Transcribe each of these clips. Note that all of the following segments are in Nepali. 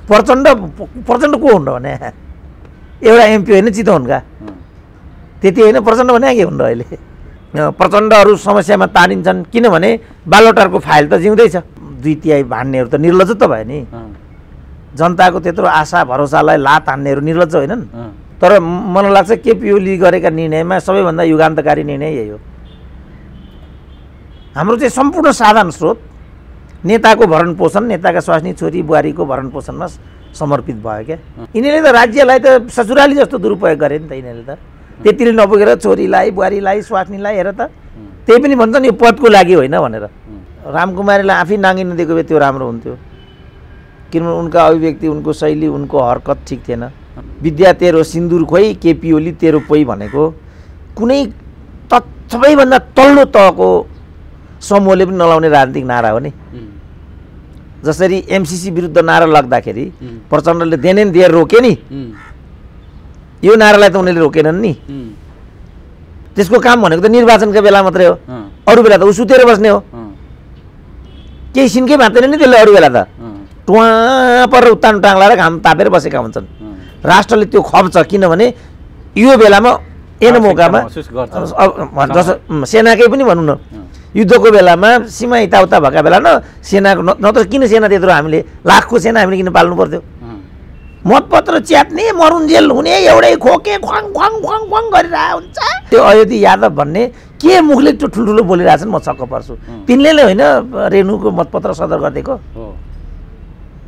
प्रचण्ड को हुन् र भने एउटा एमपी होइन चितवनका त्यति होइन प्रचण्ड भने के हुन् र अहिले प्रचण्डहरू समस्यामा तानिन्छन् किनभने बालोटारको फाइल त जिउँदैछ 2/3 भान्नेहरू त निर्लज त भयो नि जनताको त्यत्रो आशा भरोसालाई लात हान्नेहरू निर्लज होइनन् तर मलाई लाग्छ केपी ओली गरेका निर्णयमा सबैभन्दा युगान्तकारी निर्णय यही हो हाम्रो चाहिँ सम्पूर्ण साधन स्रोत नेताको भरण पोषण नेताका स्वास्नी छोरी बुहारीको भरण पोषणमा समर्पित भयो क्या यिनीहरूले त राज्यलाई त ससुराली जस्तो दुरुपयोग गरे नि त यिनीहरूले त त्यतिले नपुगेर छोरीलाई बुहारीलाई स्वास्नीलाई हेर त त्यही पनि भन्छन् यो पदको लागि होइन भनेर रामकुमारीलाई आफै नाङ्गी नदिएको भए त्यो राम्रो हुन्थ्यो किनभने उनका अभिव्यक्ति उनको शैली उनको हरकत ठिक थिएन विद्या तेरो सिन्दुर खोइ केपी ओली तेरो पोइ भनेको कुनै सबैभन्दा तल्लो तहको समूहले पनि नलाउने राजनीतिक नारा हो नि जसरी एमसीसी विरुद्ध नारा लाग्दाखेरि प्रचण्डले देन दिएर रोके नि यो नारालाई त उनीहरूले रोकेनन् नि त्यसको काम भनेको त निर्वाचनका बेला मात्रै हो अरू बेला त उ सुतेर बस्ने हो केही सिनकै भाँच्दैन नि त्यसले अरू बेला त टुवा पर उत्तान टाङ्लाएर घाम तापेर बसेका हुन्छन् राष्ट्रले त्यो खप्छ किनभने यो बेलामा एन मौकामा सेनाकै पनि भनौँ न युद्धको बेलामा सीमा यताउता भएका बेला न सेनाको नत्र किन सेना त्यत्रो हामीले लाखको सेना हामीले किन पाल्नु पर्थ्यो मतपत्र च्यात्ने मरुन्जेल हुने एउटै खोके ख्वाङ ख्वाङ ख्वाङ ख्वाङ गरिरहेको हुन्छ त्यो अयोधी यादव भन्ने के मुखले त्यो ठुल्ठुलो बोलिरहेछन् म छक्क पर्छु तिनले होइन रेणुको मतपत्र सदर गरिदिएको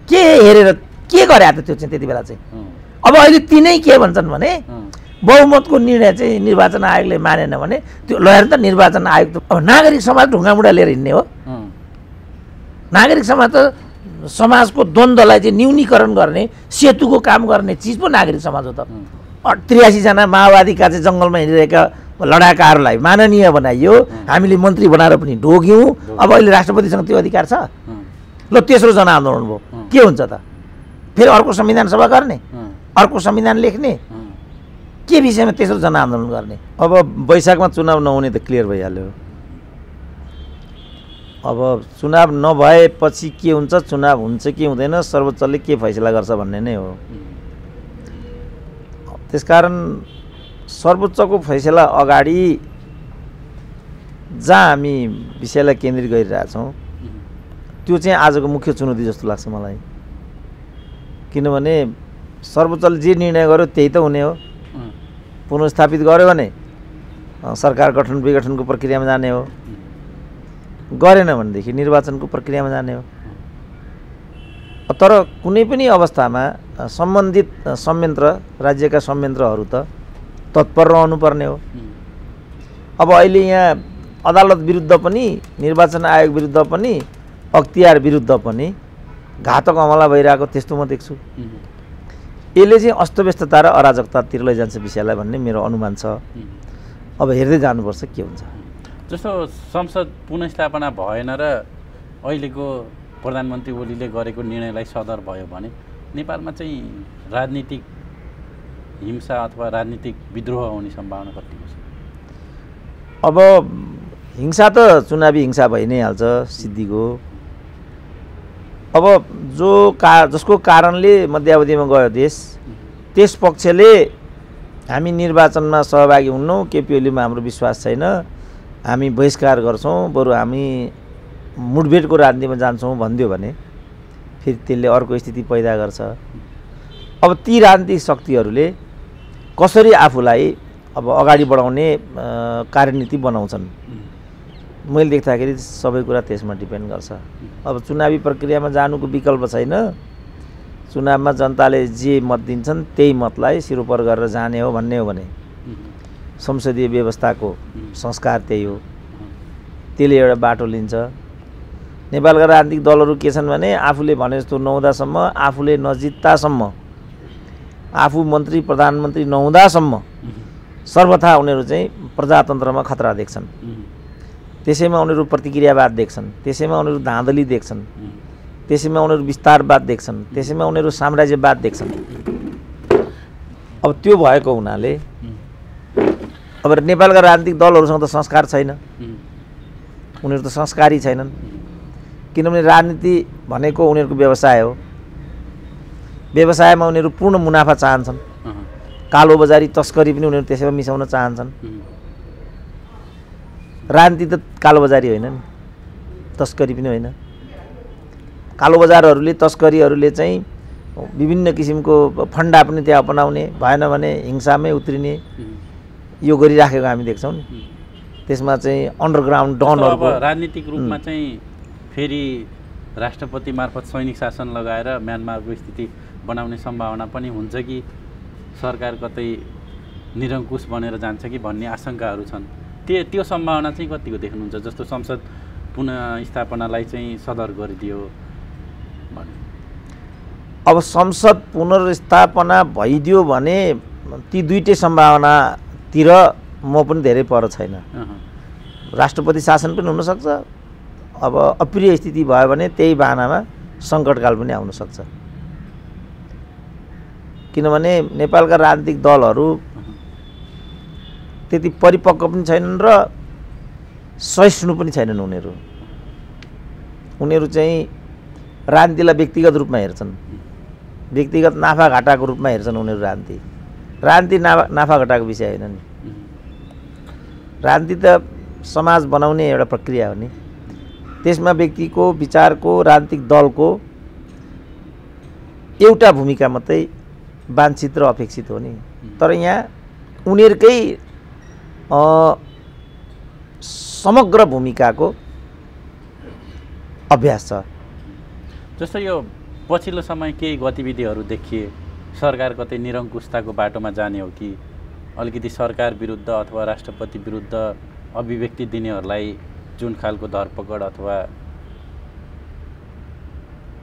के हेरेर के गरे त त्यो चाहिँ त्यति बेला चाहिँ अब अहिले तिनै के भन्छन् भने बहुमतको निर्णय चाहिँ निर्वाचन आयोगले मानेन भने त्यो लयर त निर्वाचन आयोग त अब नागरिक समाज ढुङ्गामुढा लिएर हिँड्ने हो नागरिक समाज त समाजको द्वन्द्वलाई चाहिँ न्यूनीकरण गर्ने सेतुको काम गर्ने चिज पो नागरिक समाज हो त 83 जना माओवादीका चाहिँ जङ्गलमा हिँडिरहेका लडाकाहरूलाई माननीय बनाइयो हामीले मन्त्री बनाएर पनि ढोग्यौँ अब अहिले राष्ट्रपतिसँग त्यो अधिकार छ ल तेस्रो जनआन्दोलन भयो के हुन्छ त फेरि अर्को संविधान सभा गर्ने अर्को संविधान लेख्ने के विषयमा तेस्रो जनआन्दोलन गर्ने अब वैशाखमा चुनाव नहुने त क्लियर भइहाल्यो अब चुनाव नभएपछि के हुन्छ चुनाव हुन्छ कि हुँदैन सर्वोच्चले के फैसला गर्छ भन्ने नै हो त्यसकारण सर्वोच्चको फैसला अगाडि जहाँ हामी विषयलाई केन्द्रित गरिरहेछौँ त्यो चाहिँ आजको मुख्य चुनौती जस्तो लाग्छ मलाई किनभने सर्वोच्चले जे निर्णय गर्यो त्यही त हुने हो पुनर्स्थापित गर्यो भने सरकार गठन विघटनको प्रक्रियामा जाने हो गरेन भनेदेखि निर्वाचनको प्रक्रियामा जाने हो तर कुनै पनि अवस्थामा सम्बन्धित संयन्त्र राज्यका संयन्त्रहरू त तत्पर रहनुपर्ने हो अब अहिले यहाँ अदालत विरुद्ध पनि निर्वाचन आयोग विरुद्ध पनि अख्तियार विरुद्ध पनि घातक हमला भइरहेको त्यस्तो म देख्छु यसले चाहिँ अस्तव्यस्तता र अराजकतातिर लैजान्छ विषयलाई भन्ने मेरो अनुमान छ अब हेर्दै जानुपर्छ के हुन्छ जस्तो संसद पुनर्स्थापना भएन र अहिलेको प्रधानमन्त्री ओलीले गरेको निर्णयलाई सदर भयो भने नेपालमा चाहिँ राजनीतिक हिंसा अथवा राजनीतिक विद्रोह हुने सम्भावना कतिको छ अब हिंसा त चुनावी हिंसा भइ नै हाल्छ सिद्धिको अब जसको कारणले मध्यावधिमा गयो देश त्यस पक्षले हामी निर्वाचनमा सहभागी हुन्नौँ केपी ओलीमा हाम्रो विश्वास छैन हामी बहिष्कार गर्छौँ बरु हामी मुठभेडको राजनीतिमा जान्छौँ भनिदियो भने फेरि त्यसले अर्को स्थिति पैदा गर्छ अब ती राजनीतिक शक्तिहरूले कसरी आफूलाई अब अगाडि बढाउने कार्यनीति बनाउँछन् मैले देख्दाखेरि सबै कुरा त्यसमा डिपेन्ड गर्छ अब चुनावी प्रक्रियामा जानुको विकल्प छैन चुनावमा जनताले जे मत दिन्छन् त्यही मतलाई सिरोपर गरेर जाने हो भन्ने हो भने संसदीय व्यवस्थाको संस्कार त्यही हो त्यसले एउटा बाटो लिन्छ नेपालका राजनीतिक दलहरू के छन् भने आफूले भने जस्तो नहुँदासम्म आफूले नजित्तासम्म आफू मन्त्री प्रधानमन्त्री नहुँदासम्म सर्वथा उनीहरू चाहिँ प्रजातन्त्रमा खतरा देख्छन् त्यसैमा उनीहरू प्रतिक्रियावाद देख्छन् त्यसैमा उनीहरू धाँधली देख्छन् त्यसैमा उनीहरू विस्तारवाद देख्छन् त्यसैमा उनीहरू साम्राज्यवाद देख्छन् अब त्यो भएको हुनाले अब नेपालका राजनीतिक दलहरूसँग त संस्कार छैन उनीहरू त संस्कारी छैनन् किनभने राजनीति भनेको उनीहरूको व्यवसाय हो व्यवसायमा उनीहरू पूर्ण मुनाफा चाहन्छन्, कालो बजारी तस्करी पनि उनीहरू त्यसैमा मिसाउन चाहन्छन्। राजनीति त कालो बजारी होइन नि, तस्करी पनि होइन। कालो बजारहरूले तस्करीहरूले चाहिँ विभिन्न किसिमको फन्डा पनि त्यहाँ अपनाउने, भएन भने हिंसामै उत्रिने यो गरिराखेको हामी देख्छौँ नि। त्यसमा चाहिँ अन्डरग्राउन्ड डनहरूको राजनीतिक रूपमा चाहिँ फेरि राष्ट्रपति मार्फत सैनिक शासन लगाएर म्यानमारको स्थिति बनाउने सम्भावना पनि हुन्छ कि सरकार कतै निरङ्कुश बनेर जान्छ कि भन्ने आशंकाहरू छन्। त्यो सम्भावना चाहिँ कतिको देख्नुहुन्छ? जस्तो संसद पुनर्स्थापनालाई चाहिँ सदर गरिदियो भने, अब संसद पुनर्स्थापना भइदियो भने ती दुईटै सम्भावनातिर म पनि धेरै पर छैन। राष्ट्रपति शासन पनि हुनसक्छ, अब अप्रिय स्थिति भयो भने त्यही बाहनामा सङ्कटकाल पनि आउन सक्छ। किनभने नेपालका राजनीतिक दलहरू त्यति परिपक्व पनि छैनन् र सहिष्णु पनि छैनन्। उनीहरू चाहिँ राजनीतिलाई व्यक्तिगत रूपमा हेर्छन्, व्यक्तिगत नाफाघाटाको रूपमा हेर्छन् उनीहरू। राजनीति नाफाघाटाको विषय होइन नि। राजनीति त समाज बनाउने एउटा प्रक्रिया हो नि। त्यसमा व्यक्तिको विचारको, राजनीतिक दलको एउटा भूमिका मात्रै वाञ्छित र अपेक्षित हो नि। तर यहाँ उनीहरूकै समग्र भूमिकाको अभ्यास छ। जस्तो यो पछिल्लो समय केही गतिविधिहरू देखिए, सरकार कतै निरङ्कुशताको बाटोमा जाने हो कि अलिकति सरकार विरुद्ध अथवा राष्ट्रपति विरुद्ध अभिव्यक्ति दिनेहरूलाई जुन खालको धरपकड अथवा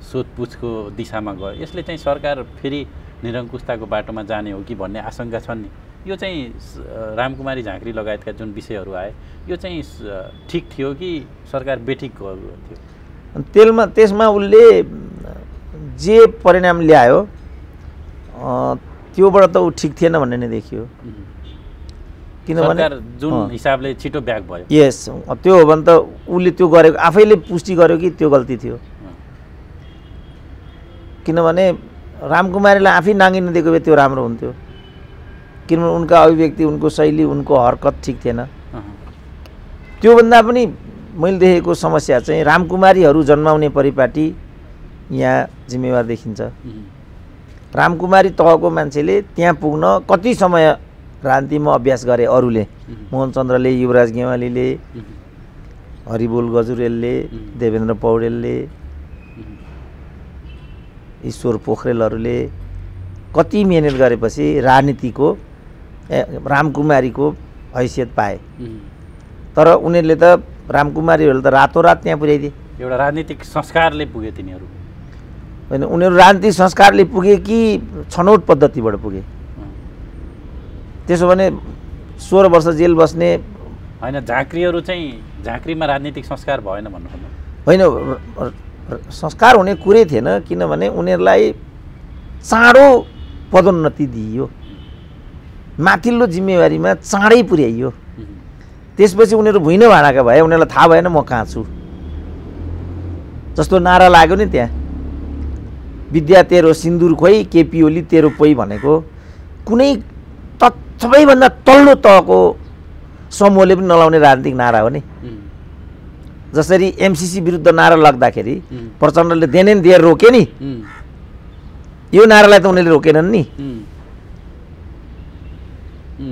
सोधपुछको दिशामा गयो, यसले चाहिँ सरकार फेरि निरङ्कुशताको बाटोमा जाने हो कि भन्ने आशंका छन् नि। यो चाहिँ रामकुमारी झाँक्री लगायतका जुन विषयहरू आए, यो चाहिँ ठिक थियो कि सरकार बेठिक थियो? त्यसमा उसले जे परिणाम ल्यायो त्योबाट त ऊ ठिक थिएन भन्ने नै देखियो। किनभने जुन हिसाबले छिटो ब्याक भयो, यस त्यो हो भने त उसले त्यो गरेको आफैले पुष्टि गर्यो कि त्यो गल्ती थियो। किनभने रामकुमारीलाई आफै नाङ्गिन दिएको भए त्यो राम्रो हुन्थ्यो। किनभने उनका अभिव्यक्ति, उनको शैली, उनको हरकत ठिक थिएन। त्योभन्दा पनि मैले देखेको समस्या चाहिँ रामकुमारीहरू जन्माउने परिपाटी यहाँ जिम्मेवार देखिन्छ। रामकुमारी तहको मान्छेले त्यहाँ पुग्न कति समय राजनीतिमा अभ्यास गरे अरूले, मोहनचन्द्रले, युवराज गेवालीले, हरिबोल गजुरेलले, देवेन्द्र पौडेलले, ईश्वर पोखरेलहरूले कति मिहिनेत गरेपछि राजनीतिको रामकुमारीको हैसियत पाए। तर उनीहरूले त रामकुमारीहरूले त रातोरात त्यहाँ पुर्याइदिए। एउटा राजनीतिक संस्कारले पुगे तिनीहरू होइन, उनीहरू राजनीतिक संस्कारले पुगे कि छनौट पद्धतिबाट पुगे? त्यसो भने 16 वर्ष जेल बस्ने होइन, झाँक्रीहरू चाहिँ झाँक्रीमा राजनीतिक संस्कार भएन भन्नु होइन, संस्कार हुने कुरै थिएन। किनभने उनीहरूलाई चाँडो पदोन्नति दिइयो, माथिल्लो जिम्मेवारीमा चाँडै पुर्याइयो। त्यसपछि उनीहरू भुइँनो भाँडाका भए, उनीहरूलाई थाहा भएन म कहाँ छु जस्तो नारा लाग्यो नि त्यहाँ। विद्या तेरो सिन्दुर खोइ, केपी ओली तेरो पोइ भनेको कुनै सबैभन्दा तल्लो तहको समूहले पनि नलाउने राजनीतिक नारा हो नि। जसरी एमसीसी विरुद्ध नारा लाग्दाखेरि प्रचण्डले देन दिएर रोके नि, यो नारालाई त उनीहरूले रोकेनन् नि।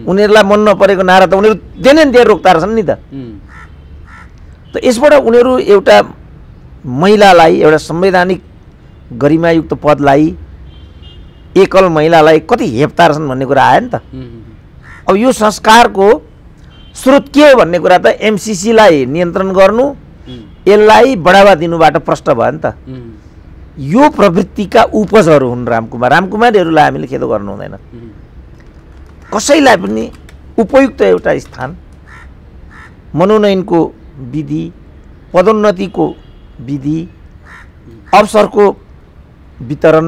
उनीहरूलाई मन नपरेको नारा त उनीहरू देन दिएर रोक्दा रहेछन् नि त। यसबाट उनीहरू एउटा महिलालाई, एउटा संवैधानिक गरिमायुक्त पदलाई, एकल महिलालाई कति हेप्ता रहेछन् भन्ने कुरा आयो नि त। अब यो संस्कारको स्रोत के हो भन्ने कुरा त एमसीसीलाई नियन्त्रण गर्नु, यसलाई बढावा दिनुबाट प्रष्ट भयो नि त। यो प्रवृत्तिका उपजहरू हुन् रामकुमारीहरूलाई हामीले खेदो गर्नु हुँदैन। कसैलाई पनि उपयुक्त एउटा स्थान, मनोनयनको विधि, पदोन्नतिको विधि, अवसरको वितरण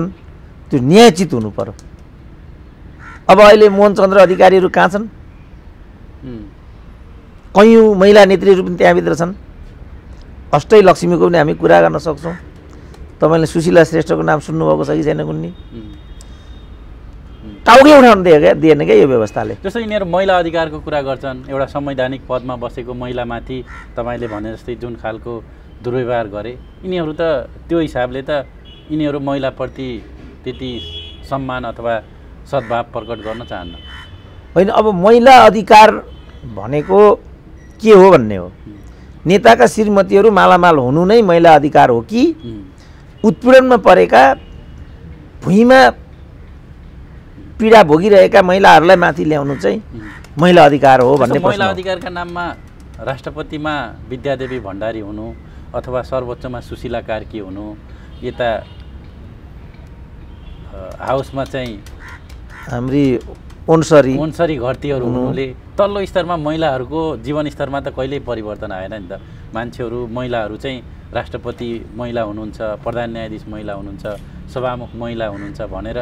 त्यो न्यायोचित हुनु पर्यो। अब अहिले मोहनचन्द्र अधिकारीहरू कहाँ छन्? कयौँ महिला नेत्रीहरू पनि त्यहाँभित्र छन्। अष्टैलक्ष्मीको पनि हामी कुरा गर्न सक्छौँ। तपाईँले सुशीला श्रेष्ठको नाम सुन्नुभएको छ कि छैन कुन्नी? टाउकै उठाउन दिएन क्या यो व्यवस्थाले। जस्तो यिनीहरू महिला अधिकारको कुरा गर्छन्, एउटा संवैधानिक पदमा बसेको महिलामाथि तपाईँले भने जस्तै जुन खालको दुर्व्यवहार गरे, यिनीहरू त त्यो हिसाबले त यिनीहरू महिलाप्रति त्यति सम्मान अथवा सद्भाव प्रकट गर्न चाहन्न। होइन, अब महिला अधिकार भनेको के हो भन्ने हो। नेताका श्रीमतीहरू मालामाल हुनु नै महिला अधिकार हो कि उत्पीडनमा परेका भुइँमा पीडा भोगिरहेका महिलाहरूलाई माथि ल्याउनु चाहिँ महिला अधिकार हो भन्ने प्रश्न। महिला अधिकारका नाममा राष्ट्रपतिमा विद्यादेवी भण्डारी हुनु अथवा सर्वोच्चमा सुशीला कार्की हुनु, यता हाउसमा चाहिँ हाम्री ओन्सरी घरतीहरू हुनुले तल्लो स्तरमा महिलाहरूको जीवन स्तरमा त कहिल्यै परिवर्तन आएन नि त। मान्छेहरू महिलाहरू चाहिँ राष्ट्रपति महिला हुनुहुन्छ, प्रधान न्यायाधीश महिला हुनुहुन्छ, सभामुख महिला हुनुहुन्छ भनेर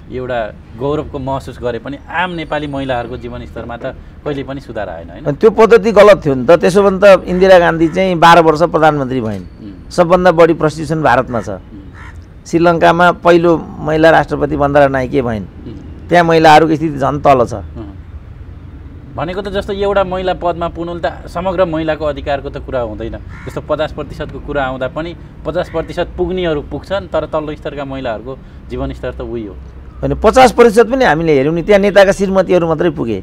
एउटा गौरवको महसुस गरे पनि आम नेपाली महिलाहरूको जीवन स्तरमा त कहिले पनि सुधार आएन होइन। त्यो पद्धति गलत थियो नि त। त्यसो भने त इन्दिरा गान्धी चाहिँ 12 वर्ष प्रधानमन्त्री भइन्, सबभन्दा बढी प्रस्टिट्युसन भारतमा छ। श्रीलङ्कामा पहिलो महिला राष्ट्रपति बन्दरा नाइके भइन्, त्यहाँ महिलाहरूको स्थिति झन् तल छ। भनेको त जस्तो एउटा महिला पदमा पुग्नु त समग्र महिलाको अधिकारको त कुरा हुँदैन। जस्तो 50% को कुरा आउँदा पनि 50% पुग्नेहरू पुग्छन्, तर तल्लो स्तरका महिलाहरूको जीवनस्तर त उही हो। होइन, 50% पनि हामीले हेऱ्यौँ नि, त्यहाँ नेताका श्रीमतीहरू मात्रै पुगे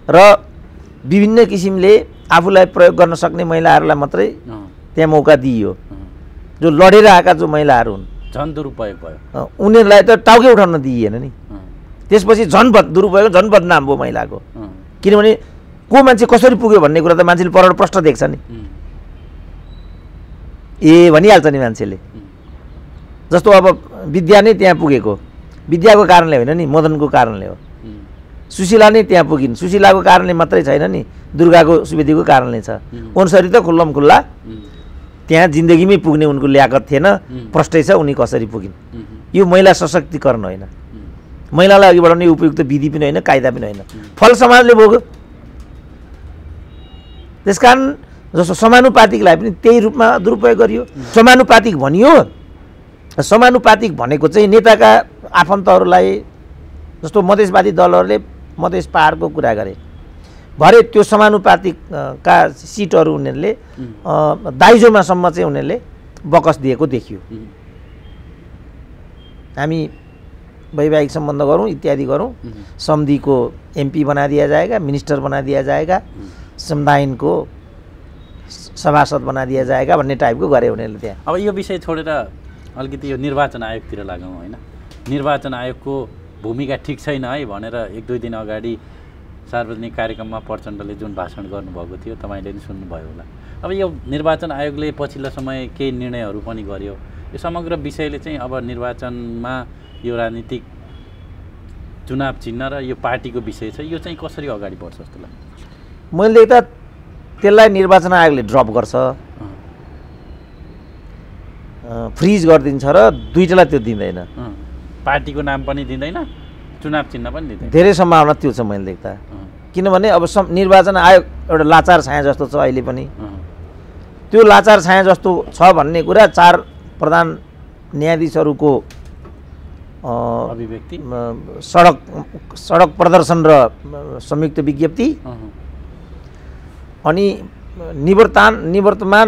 र विभिन्न किसिमले आफूलाई प्रयोग गर्न सक्ने महिलाहरूलाई मात्रै त्यहाँ मौका दिइयो। जो लडेर आएका जो महिलाहरू हुन् झन् दुरुपयोग भयो, उनीहरूलाई त टाउकै उठाउन दिइएन नि। त्यसपछि झन् दुरुपयोग, झन् बदनाम भयो महिलाको। किनभने को मान्छे कसरी पुग्यो भन्ने कुरा त मान्छेले परड प्रष्ट देख्छ नि, ए भनिहाल्छ नि मान्छेले। जस्तो अब विद्या नै त्यहाँ पुगेको विद्याको कारणले होइन नि, मदनको कारणले हो। सुशीला नै त्यहाँ पुगिन्, सुशीलाको कारणले मात्रै छैन नि, दुर्गाको सुवेदीको कारणले छ। ओन्सरी त खुल्लम खुल्ला त्यहाँ जिन्दगीमै पुग्ने उनको ल्याकत थिएन, प्रष्टै छ उनी कसरी पुगिन्। यो महिला सशक्तिकरण होइन, महिलालाई अघि बढाउने उपयुक्त विधि पनि होइन, कायदा पनि होइन, फल समाजले भोग्यो। त्यसकारण जस्तो समानुपातिकलाई पनि त्यही रूपमा दुरुपयोग गरियो। समानुपातिक भनियो, समानुपातिक भनेको चाहिँ नेताका आफन्तहरूलाई, जस्तो मधेसवादी दलहरूले मधेस पहाडको कुरा गरे भरे त्यो समानुपातिक का सिटहरू उनीहरूले दाइजोमासम्म चाहिँ उनीहरूले बकस दिएको देखियो। हामी वैवाहिक सम्बन्ध गरौँ इत्यादि गरौँ, समितिको एमपी बना दिया जाएगा, मिनिस्टर बना दिया जाएगा, संविधान को सभासद बना दिया जाएगा भन्ने टाइपको गरे उनीहरूले त्यहाँ। अब यो विषय छोडेर अलिकति यो निर्वाचन आयोगतिर लागौँ होइन। निर्वाचन आयोगको भूमिका ठिक छैन है भनेर 1-2 दिन अगाडि सार्वजनिक कार्यक्रममा प्रचण्डले जुन भाषण गर्नुभएको थियो तपाईँले पनि सुन्नुभयो होला। अब यो निर्वाचन आयोगले पछिल्लो समय केही निर्णयहरू पनि गर्यो। यो समग्र विषयले चाहिँ अब निर्वाचनमा यो राजनीतिक चुनाव चिन्ह र यो पार्टीको विषय छ, यो चाहिँ कसरी अगाडि बढ्छ जस्तो लाग्छ? मैले देख्दा त्यसलाई निर्वाचन आयोगले ड्रप गर्छ, फ्रिज गरिदिन्छ र दुईटालाई त्यो दिँदैन। पार्टीको नाम पनि दिँदैन, चुनाव चिन्ह पनि दिँदैन। धेरै सम्भावना त्यो छ मैले देख्दा। किनभने अब निर्वाचन आयोग एउटा लाचार छाया जस्तो छ अहिले पनि। त्यो लाचार छाया जस्तो छ भन्ने कुरा 4 प्रधान न्यायाधीशहरूको अभिव्यक्ति, सडक प्रदर्शन र संयुक्त विज्ञप्ति, अनि निवर्तमान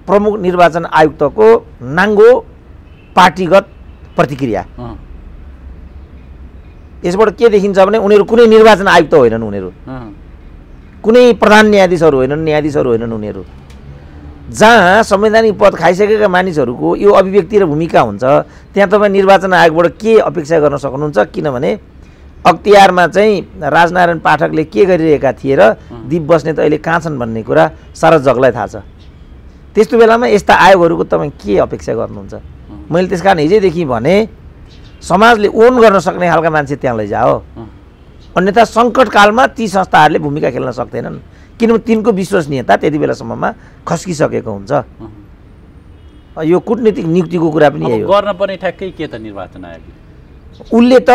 प्रमुख निर्वाचन आयुक्तको नाङ्गो पार्टीगत प्रतिक्रिया। यसबाट के देखिन्छ भने उनीहरू कुनै निर्वाचन आयुक्त होइनन्, उनीहरू कुनै प्रधान न्यायाधीशहरू होइनन्, न्यायाधीशहरू होइनन्। उनीहरू जहाँ संवैधानिक पद खाइसकेका मानिसहरूको यो अभिव्यक्ति र भूमिका हुन्छ, त्यहाँ तपाईँ निर्वाचन आयोगबाट के अपेक्षा गर्न सक्नुहुन्छ? किनभने अख्तियारमा चाहिँ राजनारायण पाठकले के गरिरहेका थिए र दीप बस्नेत अहिले कहाँ छन् भन्ने कुरा सारा जगलाई थाहा छ। त्यस्तो बेलामा यस्ता आयोगहरूको तपाईँ के अपेक्षा गर्नुहुन्छ? मैले त्यस कारण हिजैदेखि भने समाजले ओन गर्न सक्ने खालका मान्छे त्यहाँ लैजाओ, अन्यथा सङ्कटकालमा ती संस्थाहरूले भूमिका खेल्न सक्दैनन्। किनभने तिनको विश्वसनीयता त्यति बेलासम्ममा खस्किसकेको हुन्छ। यो कूटनीतिक नियुक्तिको कुरा पनि यही हो। गर्न पर्ने ठ्याक्कै के त निर्वाचन आयोगले उसले त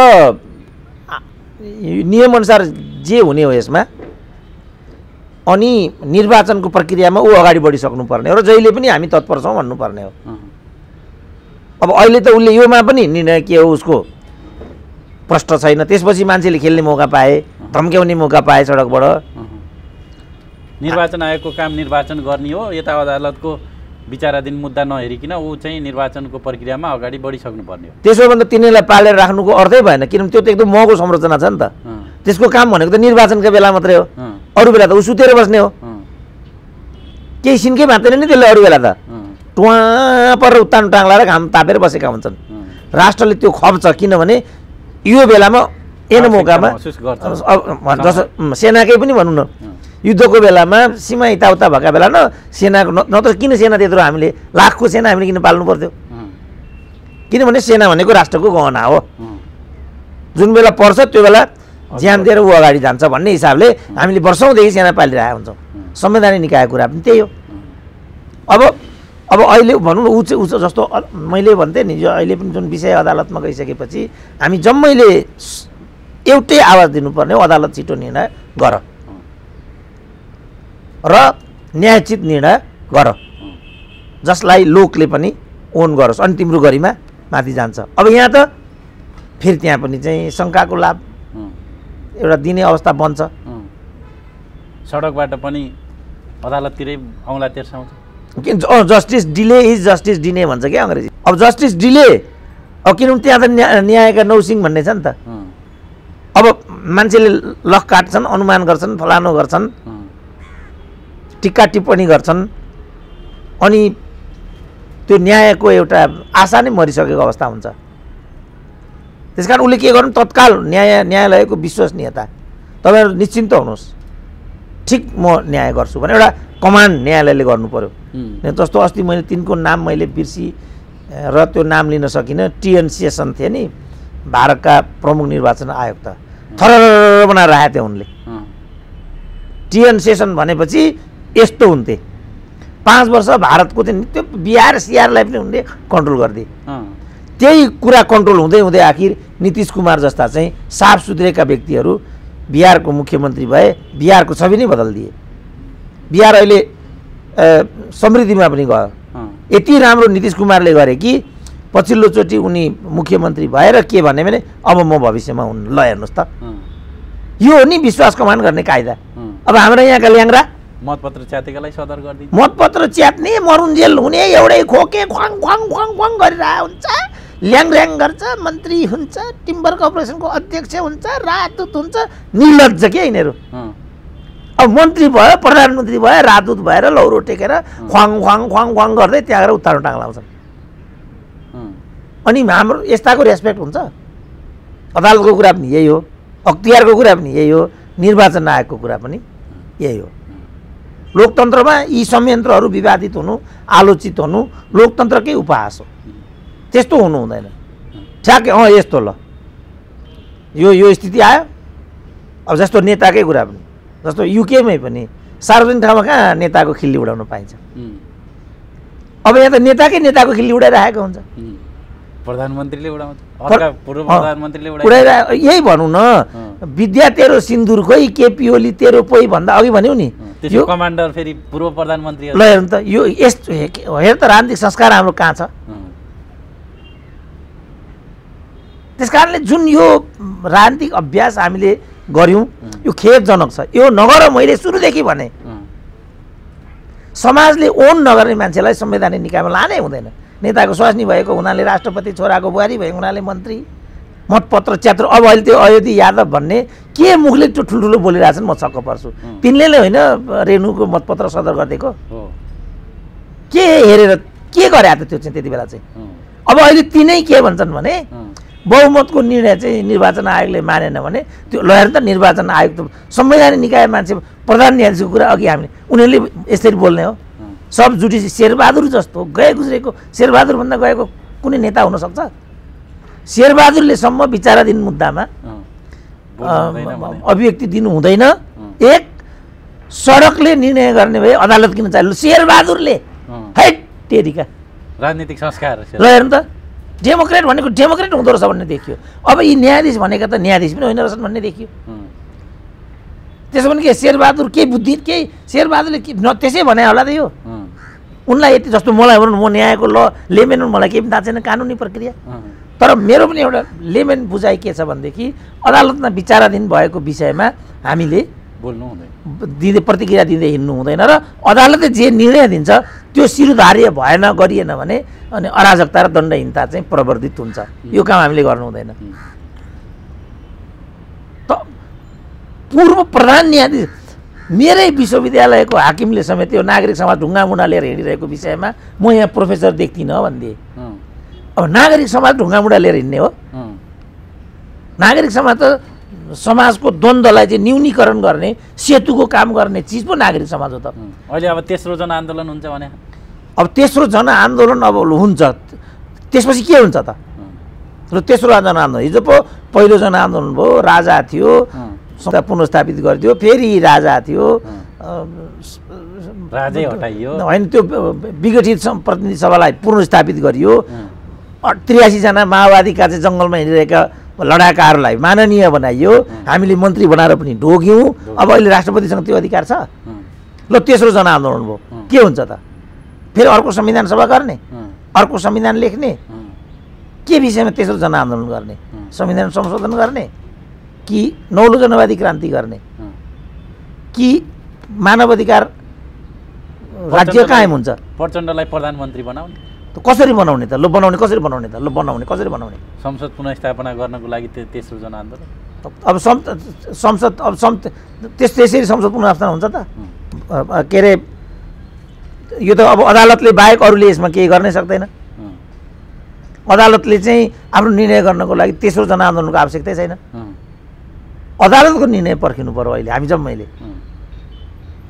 नियमअनुसार जे हुने हो यसमा, अनि निर्वाचनको प्रक्रियामा ऊ अगाडि बढिसक्नुपर्ने हो र जहिले पनि हामी तत्पर छौँ भन्नुपर्ने हो। अब अहिले त उसले योमा पनि निर्णय के हो उसको प्रष्ट छैन। त्यसपछि मान्छेले खेल्ने मौका पाए, धम्क्याउने मौका पाए सडकबाट। निर्वाचन आयोगको काम निर्वाचन गर्ने हो, यता अदालतको विचाराधीन मुद्दा नहेरिकन ऊ चाहिँ निर्वाचनको प्रक्रियामा अगाडि बढिसक्नुपर्ने हो। त्यसो भने त तिनीहरूलाई पालेर राख्नुको अर्थै भएन, किनभने त्यो त एकदम महँगो संरचना छ नि त। त्यसको काम भनेको त निर्वाचनका बेला मात्रै हो, अरू बेला त ऊ सुतेर बस्ने हो। केही सिन्कै भाँच्दैन नि त्यसले, अरू बेला त टुवा पर उत्तान टाङ्लाएर घाम तापेर बसेका हुन्छन्। राष्ट्रले त्यो खप्छ, किनभने यो बेलामा एन मौकामा जस सेनाकै पनि भनौँ न, युद्धको बेलामा सीमा यताउता भएका बेला न सेनाको नत्र किन सेना त्यत्रो हामीले लाखको सेना हामीले किन पाल्नु पर्थ्यो? किनभने सेना भनेको राष्ट्रको गहना हो। जुन बेला पर्छ त्यो बेला ज्यान दिएर ऊ अगाडि जान्छ भन्ने हिसाबले हामीले वर्षौँदेखि सेना पालिरहेका हुन्छौँ। संवैधानिक निकायको कुरा पनि त्यही हो। अब अहिले भनौँ न ऊ जस्तो मैले भन्थेँ नि, जो अहिले पनि जुन विषय अदालतमा गइसकेपछि हामी जम्मैले एउटै आवाज दिनुपर्ने हो, अदालत छिटो निर्णय गर र न्यायोचित निर्णय गर, जसलाई लोकले पनि ओन गरोस्, अनि तिम्रो गरिमा माथि जान्छ। अब यहाँ त फेरि त्यहाँ पनि चाहिँ शङ्काको लाभ एउटा दिने अवस्था बन्छ। सडकबाट पनि अदालततिरै औँला तेर्साउँछ। जस्टिस डिले इज जस्टिस डिने भन्छ क्या अङ्ग्रेजी। अब जस्टिस डिले, अब किनभने त्यहाँ त न्यायका नौसिङ भन्ने छ नि त। अब मान्छेले लख काट्छन्, अनुमान गर्छन्, फलानो गर्छन्, टिक्का टिप्पणी गर्छन्, अनि त्यो न्यायको एउटा आशा नै मरिसकेको अवस्था हुन्छ। त्यसकारण उसले के गर्नु, तत्काल न्यायालयको विश्वसनीयता, तपाईँहरू निश्चिन्त हुनुहोस्, ठिक म न्याय गर्छु भने एउटा कमान्ड न्यायालयले गर्नु पर्यो। जस्तो अस्ति मैले तिनको नाम मैले बिर्सी र त्यो नाम लिन सकिनँ, टिएन सेसन थिए नि भारतका प्रमुख निर्वाचन आयुक्त, थरर बनाएर राखेको थियो उनले। टिएन सेसन भनेपछि यस्तो हुन्थे, 5 वर्ष भारतको चाहिँ त्यो बिहार सिआरलाई पनि उनले कन्ट्रोल गरिदिए। त्यही कुरा कन्ट्रोल हुँदै हुँदै आखिर नीतिश कुमार जस्ता चाहिँ साफ सुध्रेका व्यक्तिहरू बिहारको मुख्यमन्त्री भए, बिहारको छवि नै बदलिदिए। बिहार अहिले समृद्धिमा पनि गयो। यति राम्रो नीतिश कुमारले गरे कि पछिल्लोचोटि उनी मुख्यमन्त्री भएर के भने अब म भविष्यमा हुन्, ल हेर्नुहोस् त, यो हो नि विश्वास कमान गर्ने कायदा। अब हाम्रो यहाँका ल्याङ्रा मतपत्र च्यातेकालाई सदर गरिदिन्छ, मतपत्र च्यात्ने मरुन्जेल हुने, एउटै खोके ख्वाङ ख्वाङ ख्वाङ ख्वाङ गरिरहेको हुन्छ, ल्याङऱ्याङ गर्छ, मन्त्री हुन्छ, टिम्बर कर्पोरेसनको अध्यक्ष हुन्छ, राजदूत हुन्छ, निर्लज्ज के यिनीहरू। अब मन्त्री भयो, प्रधानमन्त्री भयो, राजदूत भएर लौरो टेकेर ख्वाङ ख्वाङ ख्वाङ ख्वाङ गर्दै त्यहाँ गएर उत्तानो टाङ्लाउँछन्। अनि हाम्रो यस्ताको रेस्पेक्ट हुन्छ? अदालतको कुरा पनि यही हो, अख्तियारको कुरा पनि यही हो, निर्वाचन आयोगको कुरा पनि यही हो। लोकतन्त्रमा यी संयन्त्रहरू विवादित हुनु, आलोचित हुनु लोकतन्त्रकै उपहास हो। त्यस्तो हुनु हुँदैन। ठ्याक्कै यस्तो ल यो स्थिति आयो। अब जस्तो नेताकै कुरा पनि, जस्तो युकेमै पनि सार्वजनिक ठाउँमा कहाँ नेताको खिल्ली उडाउन पाइन्छ? अब यहाँ त नेताको खिल्ली उडाइरहेको हुन्छ। प्रधानमन्त्रीले उडाउँछ, पूर्व प्रधानमन्त्रीले उडाइरहेको। यही भनौँ न, विद्या तेरो सिन्दुर खोइ, केपी ओली तेरो पोइ भन्दा अघि भन्यौ नि, यो कमान्डर फेरि पूर्व प्रधानमन्त्री। ल हेर्नु त, यो यस्तो हेर त, राजनीतिक संस्कार हाम्रो कहाँ छ? त्यस कारणले जुन यो राजनीतिक अभ्यास हामीले गऱ्यौँ यो खेदजनक छ। यो नगर मैले सुरुदेखि भने, समाजले ओन नगर्ने मान्छेलाई संवैधानिक निकायमा लानै हुँदैन। नेताको स्वास्नी भएको हुनाले, राष्ट्रपति छोराको बुहारी भएको हुनाले मन्त्री, मतपत्र च्यात्र। अब अहिले त्यो अयोधी यादव भन्ने के मुखले त्यो ठुल्ठुलो बोलिरहेछन्, म छक्क पर्छु। तिनले नै होइन रेणुको मतपत्र सदर गरिदिएको, के हेरेर के गरे त त्यो चाहिँ त्यति बेला चाहिँ। अब अहिले तिनै के भन्छन् भने बहुमतको निर्णय चाहिँ निर्वाचन आयोगले मानेन भने त्यो लहेर त निर्वाचन आयोग त संवैधानिक निकाय मान्छे, प्रधान न्यायाधीशको कुरा अघि हामीले उनीहरूले यसरी बोल्ने हो। सब जुडिसी शेरबहादुर जस्तो गए गुज्रेको, शेरबहादुरभन्दा गएको कुनै नेता हुनसक्छ? शेरबहादुरले सम्म विचाराधीन मुद्दामा अभिव्यक्ति दिनु हुँदैन। एक सडकले निर्णय गर्ने भए अदालत किन चाहियो? शेरबहादुरले हैट टेरीका राजनीतिक संस्कार ल हेर्नु त, डेमोक्रेट भनेको डेमोक्रेट हुँदो रहेछ भन्ने देखियो। अब यी न्यायाधीश भनेका त न्यायाधीश पनि होइन रहेछन् भन्ने देखियो। त्यसो भने के शेरबहादुर केही बुद्धि, केही शेरबहादुरले त्यसै भने होला त यो उनलाई यति जस्तो मलाई भनौँ, म न्यायको ल लेमेन, मलाई केही पनि थाहा छैन कानुनी प्रक्रिया। तर मेरो पनि एउटा लेमेन बुझाइ के छ भनेदेखि अदालतमा विचाराधीन भएको विषयमा हामीले बोल्नु हुँदैन, दिँदै प्रतिक्रिया दिँदै हिँड्नु हुँदैन र अदालतले जे निर्णय दिन्छ त्यो शिरोधार्य भएन गरिएन भने अनि अराजकता र दण्डहीनता चाहिँ प्रवर्धित हुन्छ। यो काम हामीले गर्नु हुँदैन। त पूर्व प्रधान न्यायाधीश मेरै विश्वविद्यालयको हाकिमले समेत यो नागरिक समाज ढुङ्गामुढा लिएर हिँडिरहेको विषयमा म यहाँ प्रोफेसर देख्दिनँ भनिदिएँ। अब नागरिक समाज ढुङ्गामुढा लिएर हिँड्ने हो? नागरिक समाज त समाजको द्वन्द्वलाई चाहिँ न्यूनीकरण गर्ने, सेतुको काम गर्ने चिज पो नागरिक समाज हो त। अहिले अब तेस्रो जनआन्दोलन हुन्छ भने अब तेस्रो जनआन्दोलन अब हुन्छ, त्यसपछि के हुन्छ त? र तेस्रो जनआन्दोलन हिजो पो पहिलो जनआन्दोलन भयो, राजा थियो, पुनर्स्थापित गरिदियो, फेरि राजा थियो, राजै हटाइयो होइन, त्यो विघटित प्रतिनिधि सभालाई पुनर्स्थापित गरियो। 83 जना माओवादीका चाहिँ जङ्गलमा हिँडिरहेका लडाकाहरूलाई माननीय बनाइयो, हामीले मन्त्री बनाएर पनि ढोग्यौँ। अब अहिले राष्ट्रपतिसँग त्यो अधिकार छ? ल तेस्रो जनआन्दोलन भयो, के हुन्छ त? फेरि अर्को संविधान सभा गर्ने, अर्को संविधान लेख्ने, के विषयमा तेस्रो जनआन्दोलन गर्ने? संविधान संशोधन गर्ने कि नौलो जनवादी क्रान्ति गर्ने कि मानव अधिकार राज्य कायम हुन्छ? प्रचण्डलाई प्रधानमन्त्री बनाउने कसरी बनाउने त? ल बनाउने कसरी बनाउने त? ल बनाउने कसरी बनाउने? संसद पुनर्स्थापना गर्नको लागि तेस्रो जनआन्दोलन। अब संसद अब त्यसरी संसद पुनर्स्थापना हुन्छ त? के अरे यो त अब अदालतले बाहेक अरूले यसमा केही गर्नै सक्दैन। अदालतले चाहिँ आफ्नो निर्णय गर्नको लागि तेस्रो जनआन्दोलनको आवश्यकतै छैन। अदालतको निर्णय पर्खिनु पर्यो अहिले हामी जम्मैले।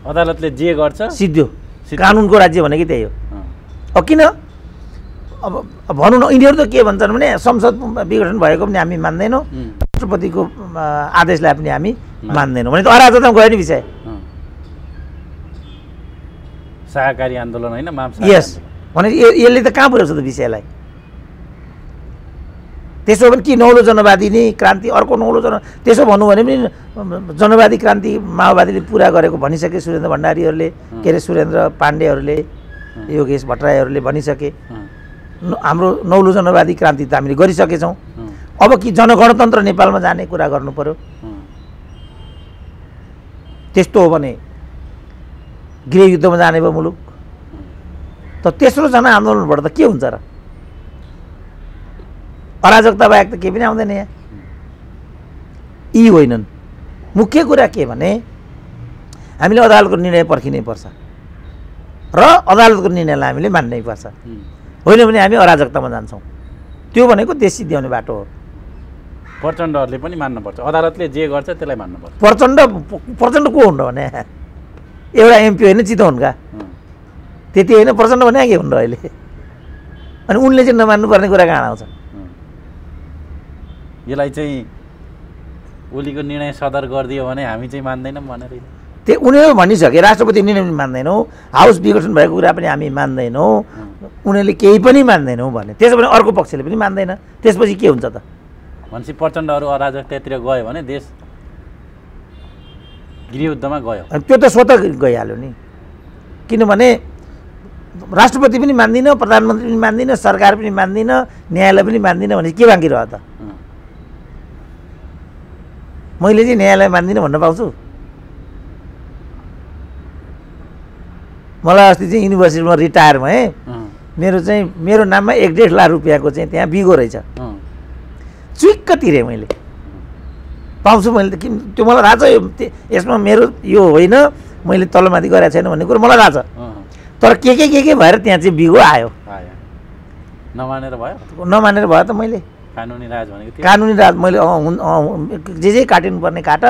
अदालतले जे गर्छ सिद्धो, कानुनको राज्य भनेकै त्यही हो। अब किन अब भनौँ न, यिनीहरू त के भन्छन् भने संसद विघटन भएको पनि हामी मान्दैनौँ, राष्ट्रपतिको आदेशलाई पनि हामी मान्दैनौँ भने त अराजकतामा गयो नि विषय। शाकाहारी आन्दोलन होइन, यस भने यसले त कहाँ पुर्याउँछ त विषयलाई? त्यसो भने कि नौलो जनवादी नै क्रान्ति, अर्को नौलो त्यसो भन्नु भने पनि जनवादी क्रान्ति माओवादीले पुरा गरेको भनिसके सुरेन्द्र भण्डारीहरूले, के अरे सुरेन्द्र पाण्डेहरूले, योगेश भट्टराईहरूले भनिसके। हाम्रो नौलो जनवादी क्रान्ति त हामीले गरिसकेछौँ। अब कि जनगणतन्त्र नेपालमा जाने कुरा गर्नु पर्यो। त्यस्तो हो भने गृहयुद्धमा जाने भयो मुलुक। त तेस्रो जनआन्दोलनबाट त के हुन्छ र? अराजकता बाहेक त केही पनि आउँदैन यहाँ। यी होइनन्। मुख्य कुरा के भने हामीले अदालतको निर्णय पर्खिनै पर्छ र अदालतको निर्णयलाई हामीले मान्नै पर्छ। होइन भने हामी अराजकतामा जान्छौँ। त्यो भनेको देश सिद्ध्याउने बाटो हो। प्रचण्डहरूले पनि मान्नुपर्छ, अदालतले जे गर्छ त्यसलाई मान्नुपर्छ। प्रचण्ड को हुन् र भने एउटा एमपी होइन चितवनका, त्यति होइन प्रचण्ड भने के हुन् र अहिले? अनि उनले चाहिँ नमान्नुपर्ने कुरा कहाँ आउँछ? यसलाई चाहिँ ओलीको निर्णय सदर गरिदियो भने हामी चाहिँ मान्दैनौँ भनेर त्यो उनीहरू भनिसके। राष्ट्रपति निर्णय पनि मान्दैनौँ, हाउस विघटन भएको कुरा पनि हामी मान्दैनौँ, उनीहरूले केही पनि मान्दैनौँ भने त्यसो भने अर्को पक्षले पनि मान्दैन। त्यसपछि के हुन्छ त? भनेपछि प्रचण्डहरू अराजकतातिर गयो भने देश गृहयुद्धमा गयो। त्यो त स्वतः गइहाल्यो नि। किनभने राष्ट्रपति पनि मान्दिनँ, प्रधानमन्त्री पनि मान्दिनँ, सरकार पनि मान्दिनँ, न्यायालय पनि मान्दिनँ भने के बाँकी रह्यो त? मैले चाहिँ न्यायालय मान्दिनँ भन्न पाउँछु? मलाई अस्ति चाहिँ युनिभर्सिटीमा रिटायर भएँ, मेरो नाममा 1.5 लाख रुपियाँको चाहिँ त्यहाँ बिगो रहेछ। चुइक्क तिरेँ मैले। पाउँछु मैले त? त्यो मलाई थाहा छ यसमा मेरो यो होइन, मैले तलमाथि गरेको छैन भन्ने कुरो मलाई थाहा छ। तर के भएर त्यहाँ चाहिँ बिगो आयो। नमानेर भयो त मैले कानुनी राज भनेको कानुनी राज मैले जे काटिनु पर्ने काट,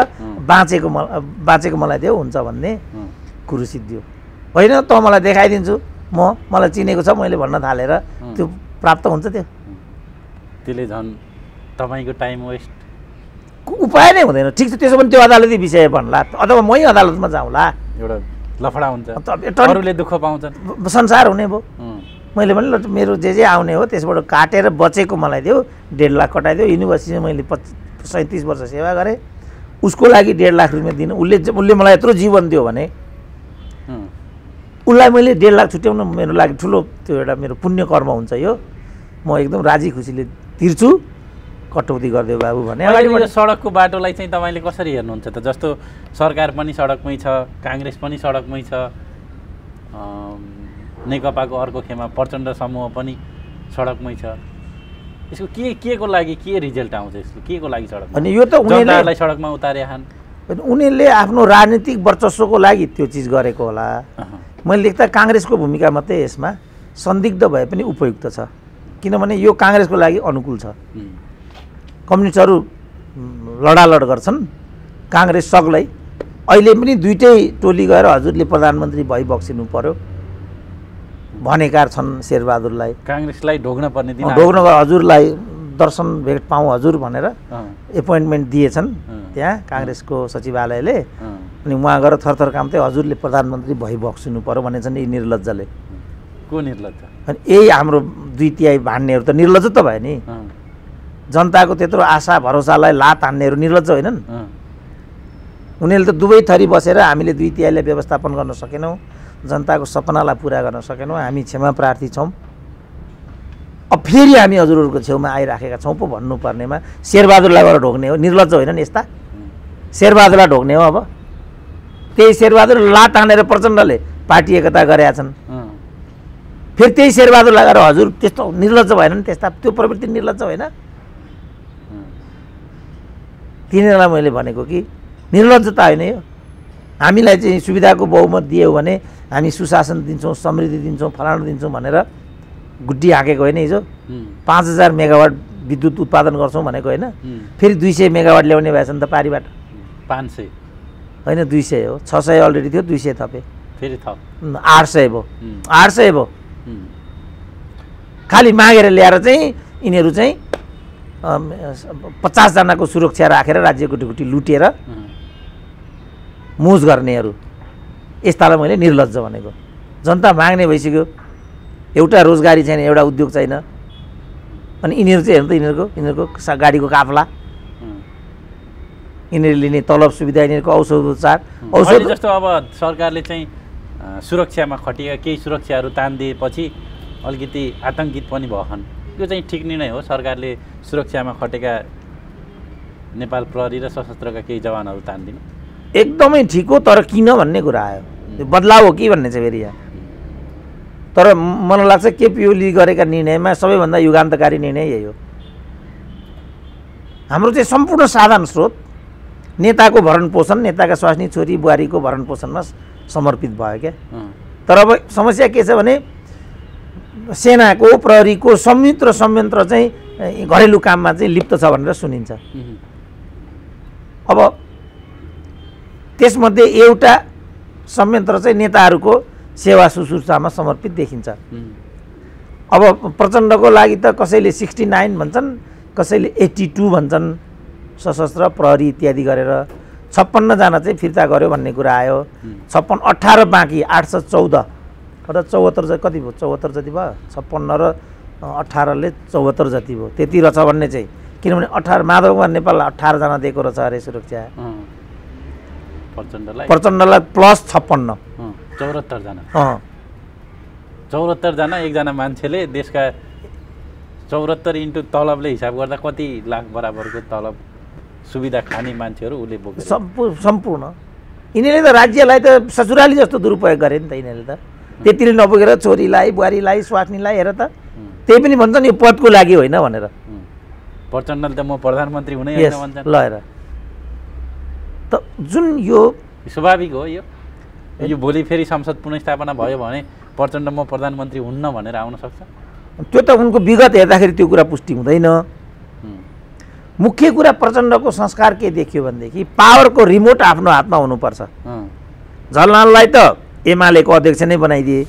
बाँचेको मलाई दियो हुन्छ भन्ने कुरो सिद्धियो। होइन त मलाई देखाइदिन्छु, मलाई चिनेको छ मैले भन्न थालेर त्यो प्राप्त हुन्छ। त्यसले झन् तपाईँको टाइम वेस्ट, उपाय नै हुँदैन। ठिक छ, त्यसो भने त्यो अदालती विषय भन्ला अथवा मै अदालतमा जाउँला, एउटा लफडा हुन्छ, अरूले दुःख पाउँछन्, संसार हुने भयो। मैले भने ल मेरो जे आउने हो त्यसबाट काटेर बचेको मलाई दियो, 1.5 लाख कटाइदियो। युनिभर्सिटीमा मैले 37 वर्ष सेवा गरेँ, उसको लागि 1.5 लाख रुपियाँ दिनु। उसले मलाई यत्रो जीवन दियो भने उसलाई मैले 1.5 लाख छुट्याउनु मेरो लागि ठुलो त्यो एउटा मेरो पुण्य कर्म हुन्छ। यो म एकदम राजी खुसीले तिर्छु कटौती गरिदियो बाबु भने यो सडकको बाटोलाई चाहिँ तपाईँले कसरी हेर्नुहुन्छ त? जस्तो सरकार पनि सडकमै छ, काङ्ग्रेस पनि सडकमै छ, नेकपाको अर्को खेमा प्रचण्ड समूह पनि सडकमै छ। यसको के को लागि के रिजल्ट आउँछ यसको? के को लागि सडक? अनि यो त उनीहरूलाई सडकमा उतारे हान। उनीहरूले आफ्नो राजनीतिक वर्चस्वको लागि त्यो चिज गरेको होला। मैले लेख्दा काङ्ग्रेसको भूमिका मात्रै यसमा संदिग्ध भए पनि उपयुक्त छ, किनभने यो काङ्ग्रेसको लागि अनुकूल छ। कम्युनिस्टहरू लडालड गर्छन्, काङ्ग्रेस सक्लै। अहिले पनि दुईटै टोली गएर हजुरले प्रधानमन्त्री भइबक्सिनु पर्यो भनेका छन् शेरबहादुरलाई। काङ्ग्रेसलाई ढोग्न पर्ने दिन ढोग्न हजुरलाई दर्शन भेट पाऊँ हजुर भनेर एपोइन्टमेन्ट दिएछन् त्यहाँ काङ्ग्रेसको सचिवालयले। अनि उहाँ गएर थरथर कामते हजुरले प्रधानमन्त्री भइबक्सिनु पर्यो भनेछन् यी निर्लज्जले। को निर्लज्ज? अनि यही हाम्रो 2/3 भान्नेहरू त निर्लज्ज त भयो नि। जनताको त्यत्रो आशा भरोसालाई लात हान्नेहरू निर्लज्ज होइनन्? उनीहरूले त दुवै थरी बसेर हामीले 2/3 व्यवस्थापन गर्न सकेनौँ, जनताको सपनालाई पुरा गर्न सकेनौँ, हामी क्षमा प्रार्थी छौँ, अब फेरि हामी हजुरहरूको छेउमा आइराखेका छौँ पो भन्नुपर्नेमा शेरबहादुरलाई गएर ढोग्ने हो? निर्लज्ज होइनन् यस्ता? शेरबहादुरलाई ढोग्ने हो? अब त्यही शेरबहादुर लात हानेर प्रचण्डले पार्टी एकता गरेका छन्, फेरि त्यही शेरबहादुरलाई गएर हजुर त्यस्तो निर्लज्ज भएन नि? त्यस्ता त्यो प्रवृत्ति निर्लज्ज होइन? तिनीहरूलाई मैले भनेको कि निर्लज्जता होइन यो। हामीलाई चाहिँ सुविधाको बहुमत दियो भने हामी सुशासन दिन्छौँ, समृद्धि दिन्छौँ, फलानु दिन्छौँ भनेर गुड्डी हाँकेको होइन हिजो? 5000 मेगावाट विद्युत उत्पादन गर्छौँ भनेको होइन? फेरि 200 मेगावाट ल्याउने भएछ नि त पारीबाट। 500 होइन 200 हो, 600 अलरेडी थियो, 200 थपे, फेरि थप 800 भयो। 800 भयो। खालि मागेर ल्याएर चाहिँ यिनीहरू चाहिँ 50 जनाको सुरक्षा राखेर राज्य गुटीगुटी लुटेर मोज गर्नेहरू, यस्तालाई मैले निर्लज्ज भनेको। जनता माग्ने भइसक्यो, एउटा रोजगारी छैन, एउटा उद्योग छैन, अनि यिनीहरू चाहिँ हेर्नु त यिनीहरूको गाडीको काफला, यिनीहरूले लिने तलब सुविधा, यिनीहरूको औषध उपचार। औषध जस्तो अब सरकारले चाहिँ सुरक्षामा खटिएका केही सुरक्षाहरू तानिदिएपछि अलिकति आतङ्कित पनि भएछन्, यो चाहिँ ठिक निर्णय हो? सरकारले सुरक्षामा खटेका नेपाल प्रहरी र सशस्त्रका केही जवानहरू तान्दिनु एकदमै ठिक हो, तर किन भन्ने कुरा आयो। त्यो बदलाव हो कि भन्ने चाहिँ फेरि यहाँ। तर मलाई लाग्छ केपी ओलीले गरेका निर्णयमा सबैभन्दा युगान्तकारी निर्णय यही हो। हाम्रो चाहिँ सम्पूर्ण साधन स्रोत नेताको भरण पोषण, नेताका स्वास्नी छोरी बुहारीको भरण पोषणमा समर्पित भयो क्या। तर अब समस्या के छ भने सेनाको प्रहरीको संयन्त्र चाहिँ घरेलु काममा चाहिँ लिप्त छ भनेर सुनिन्छ। अब त्यसमध्ये एउटा संयन्त्र चाहिँ नेताहरूको सेवा सुश्रूषामा समर्पित देखिन्छ। अब प्रचण्डको लागि त कसैले 69 भन्छन्, कसैले 82 भन्छन्, सशस्त्र प्रहरी इत्यादि गरेर 56 जना चाहिँ फिर्ता गर्यो भन्ने कुरा आयो। 56 18 बाँकी 814 र 74 चाहिँ कति भयो? 74 जति भयो। 56 र 18ले 74 जति भयो। त्यति रहेछ भन्ने चाहिँ, किनभने 18 माधव कुमार नेपाल 18 जना दिएको रहेछ अरे सुरक्षा प्रचण्डलाई प्लस 56 74 जना। 74 जना, एकजना मान्छेले देशका 74 इन्टु तलबले हिसाब गर्दा कति लाख बराबरको तलब सुविधा खाने मान्छेहरू उसले बोकेर सम्पूर्ण। यिनीहरूले त राज्यलाई त ससुराली जस्तो दुरुपयोग गरे नि त। यिनीहरूले त त्यतिले नपुगेर छोरीलाई बुहारीलाई स्वास्नीलाई हेर त, त्यही पनि भन्छन् यो पदको लागि होइन भनेर। प्रचण्डले त म प्रधानमन्त्री हुनै होइन भन्छन्। ल हेर त, जुन यो स्वाभाविक हो। यो भोलि फेरि संसद पुनर्स्थापना भयो भने प्रचण्ड म प्रधानमन्त्री हुन्न भनेर आउन सक्छ? त्यो त उनको विगत हेर्दाखेरि त्यो कुरा पुष्टि हुँदैन। मुख्य कुरा प्रचण्डको संस्कार के देखियो भनेदेखि पावरको रिमोट आफ्नो हातमा हुनुपर्छ। झलनाललाई त एमालेको अध्यक्ष नै बनाइदिए,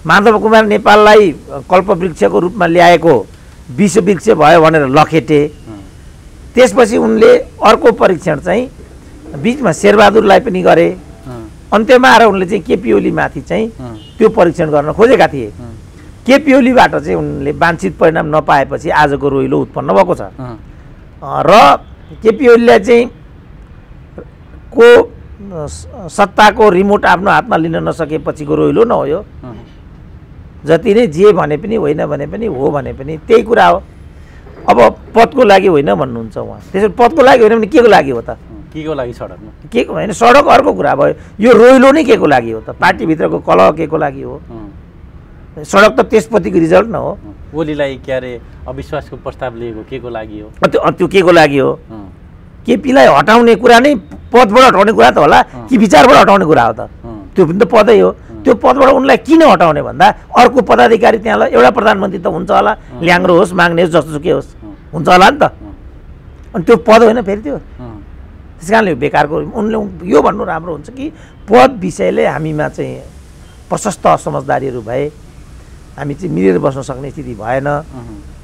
माधव कुमार नेपाललाई कल्पवृक्षको रूपमा ल्याएको विषवृक्ष भयो भनेर लखेटे। त्यसपछि उनले अर्को परीक्षण चाहिँ बिचमा शेरबहादुरलाई पनि गरे, अन्त्यमा आएर उनले चाहिँ केपी ओलीमाथि चाहिँ त्यो परीक्षण गर्न खोजेका थिए। केपी ओलीबाट चाहिँ उनले वाञ्छित परिणाम नपाएपछि आजको रोइलो उत्पन्न भएको छ। र केपी ओलीलाई चाहिँ को सत्ताको रिमोट आफ्नो हातमा लिन नसकेपछिको रोइलो न हो यो। जति नै जे भने पनि होइन भने पनि हो भने पनि त्यही कुरा हो। अब पदको लागि होइन भन्नुहुन्छ उहाँ। त्यसरी पदको लागि होइन भने के को लागि हो त? के को लागि सडकमा? के को होइन, सडक अर्को कुरा भयो, यो रोइलो नै के को लागि हो त? पार्टीभित्रको कलह के को लागि हो? सडक त त्यसपतिको रिजल्ट न हो। ओलीलाई के अरे अविश्वासको प्रस्ताव लिएको के को लागि हो? त्यो के को लागि हो? केपीलाई हटाउने कुरा नै पदबाट हटाउने कुरा त होला कि विचारबाट हटाउने कुरा हो त? त्यो पनि त पदै हो। त्यो पदबाट उनलाई किन हटाउने भन्दा अर्को पदाधिकारी त्यहाँ एउटा प्रधानमन्त्री त हुन्छ होला, ल्याङ्ग्रो होस् माग्ने होस् जस्तोसुकै होस्, हुन्छ होला नि त। अनि त्यो पद होइन फेरि त्यो। त्यस कारणले बेकारको उनले यो भन्नु राम्रो हुन्छ कि पद विषयले हामीमा चाहिँ प्रशस्त असमझदारीहरू भए, हामी चाहिँ मिलेर बस्न सक्ने स्थिति भएन,